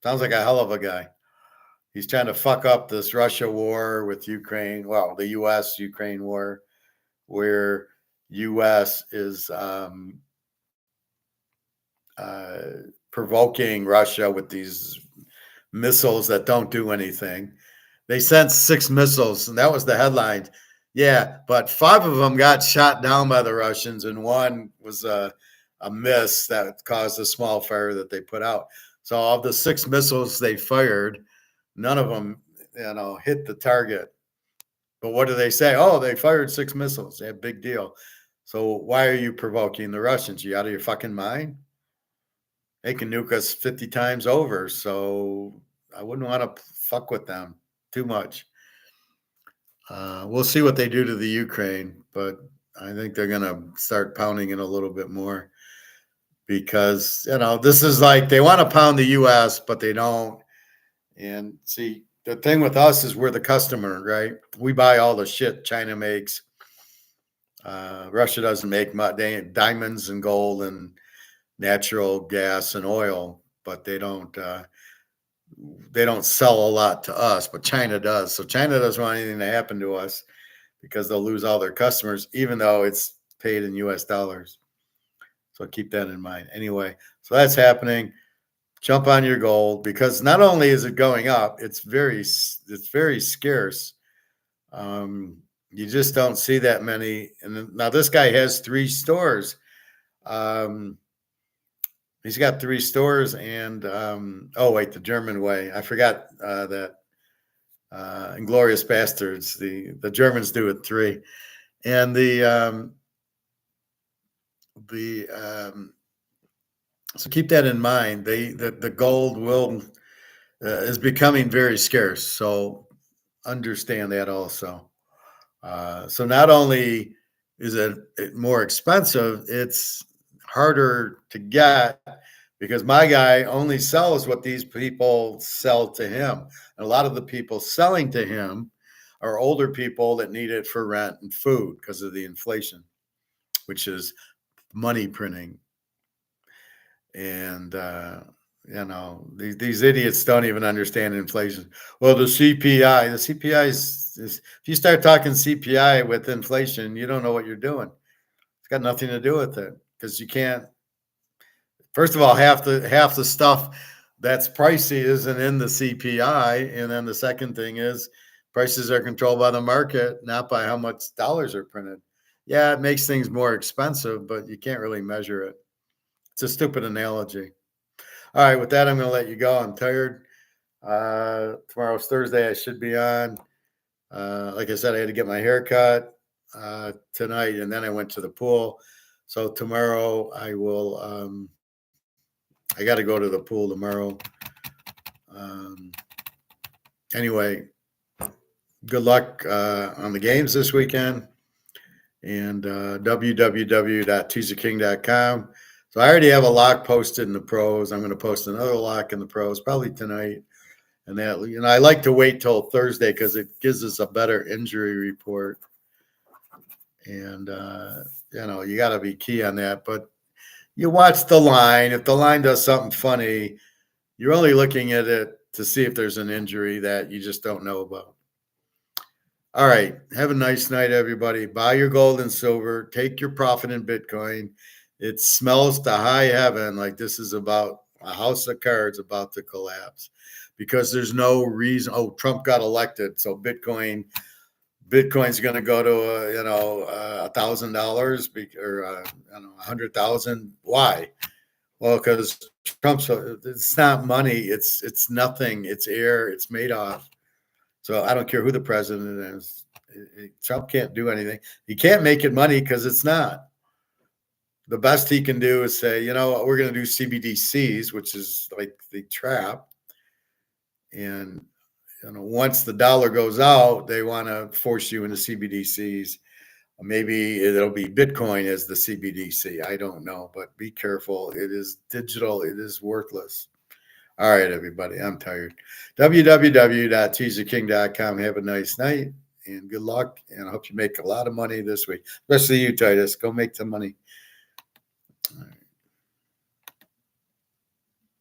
Sounds like a hell of a guy. He's trying to fuck up this Russia war with Ukraine. Well, the U.S.-Ukraine war, where U.S. is provoking Russia with these missiles that don't do anything. They sent 6 missiles, and that was the headline. Yeah, but 5 of them got shot down by the Russians, and 1 was a miss that caused a small fire that they put out. So of the 6 missiles they fired, none of them, hit the target. But what do they say? Oh, they fired 6 missiles. Yeah, big deal. So why are you provoking the Russians? You out of your fucking mind? They can nuke us 50 times over. So I wouldn't want to fuck with them too much. We'll see what they do to the Ukraine, but I think they're going to start pounding it a little bit more because, this is like they want to pound the U.S., but they don't. And see, the thing with us is we're the customer, right? We buy all the shit China makes. Russia doesn't make much. Diamonds and gold and natural gas and oil, but they don't sell a lot to us, but China does. So China doesn't want anything to happen to us because they'll lose all their customers, even though it's paid in US dollars. So keep that in mind. Anyway, so that's happening. Jump on your gold because not only is it going up, it's very scarce. You just don't see that many. And now this guy has 3 stores. He's got 3 stores and the German way. I forgot that Inglorious Bastards. The Germans do it 3. And so keep that in mind. The gold is becoming very scarce. So understand that also. So not only is it more expensive, it's harder to get because my guy only sells what these people sell to him. And a lot of the people selling to him are older people that need it for rent and food because of the inflation, which is money printing. And these idiots don't even understand inflation. Well, the CPI is if you start talking CPI with inflation, you don't know what you're doing. It's got nothing to do with it because you can't. First of all, half the stuff that's pricey isn't in the CPI, and then the second thing is prices are controlled by the market, not by how much dollars are printed. Yeah, it makes things more expensive, but you can't really measure it. It's a stupid analogy. All right, with that, I'm going to let you go. I'm tired. Tomorrow's Thursday. I should be on. Like I said, I had to get my hair cut tonight, and then I went to the pool. So tomorrow I will. I got to go to the pool tomorrow. Anyway, good luck on the games this weekend. And www.teaserking.com. So I already have a lock posted in the pros. I'm going to post another lock in the pros probably tonight. And that, I like to wait till Thursday because it gives us a better injury report. And, you got to be key on that. But you watch the line. If the line does something funny, you're only looking at it to see if there's an injury that you just don't know about. All right. Have a nice night, everybody. Buy your gold and silver. Take your profit in Bitcoin. It smells to high heaven like this is about a house of cards about to collapse because there's no reason. Oh, Trump got elected, so Bitcoin's going to go to $1,000 or 100,000. Why? Well, because it's not money. It's nothing. It's air. It's made off. So I don't care who the president is. Trump can't do anything. He can't make it money because it's not. The best he can do is say, we're going to do CBDCs, which is like the trap. And, once the dollar goes out, they want to force you into CBDCs. Maybe it'll be Bitcoin as the CBDC. I don't know, but be careful. It is digital. It is worthless. All right, everybody. I'm tired. www.teaserking.com. Have a nice night and good luck. And I hope you make a lot of money this week, especially you, Titus. Go make some money.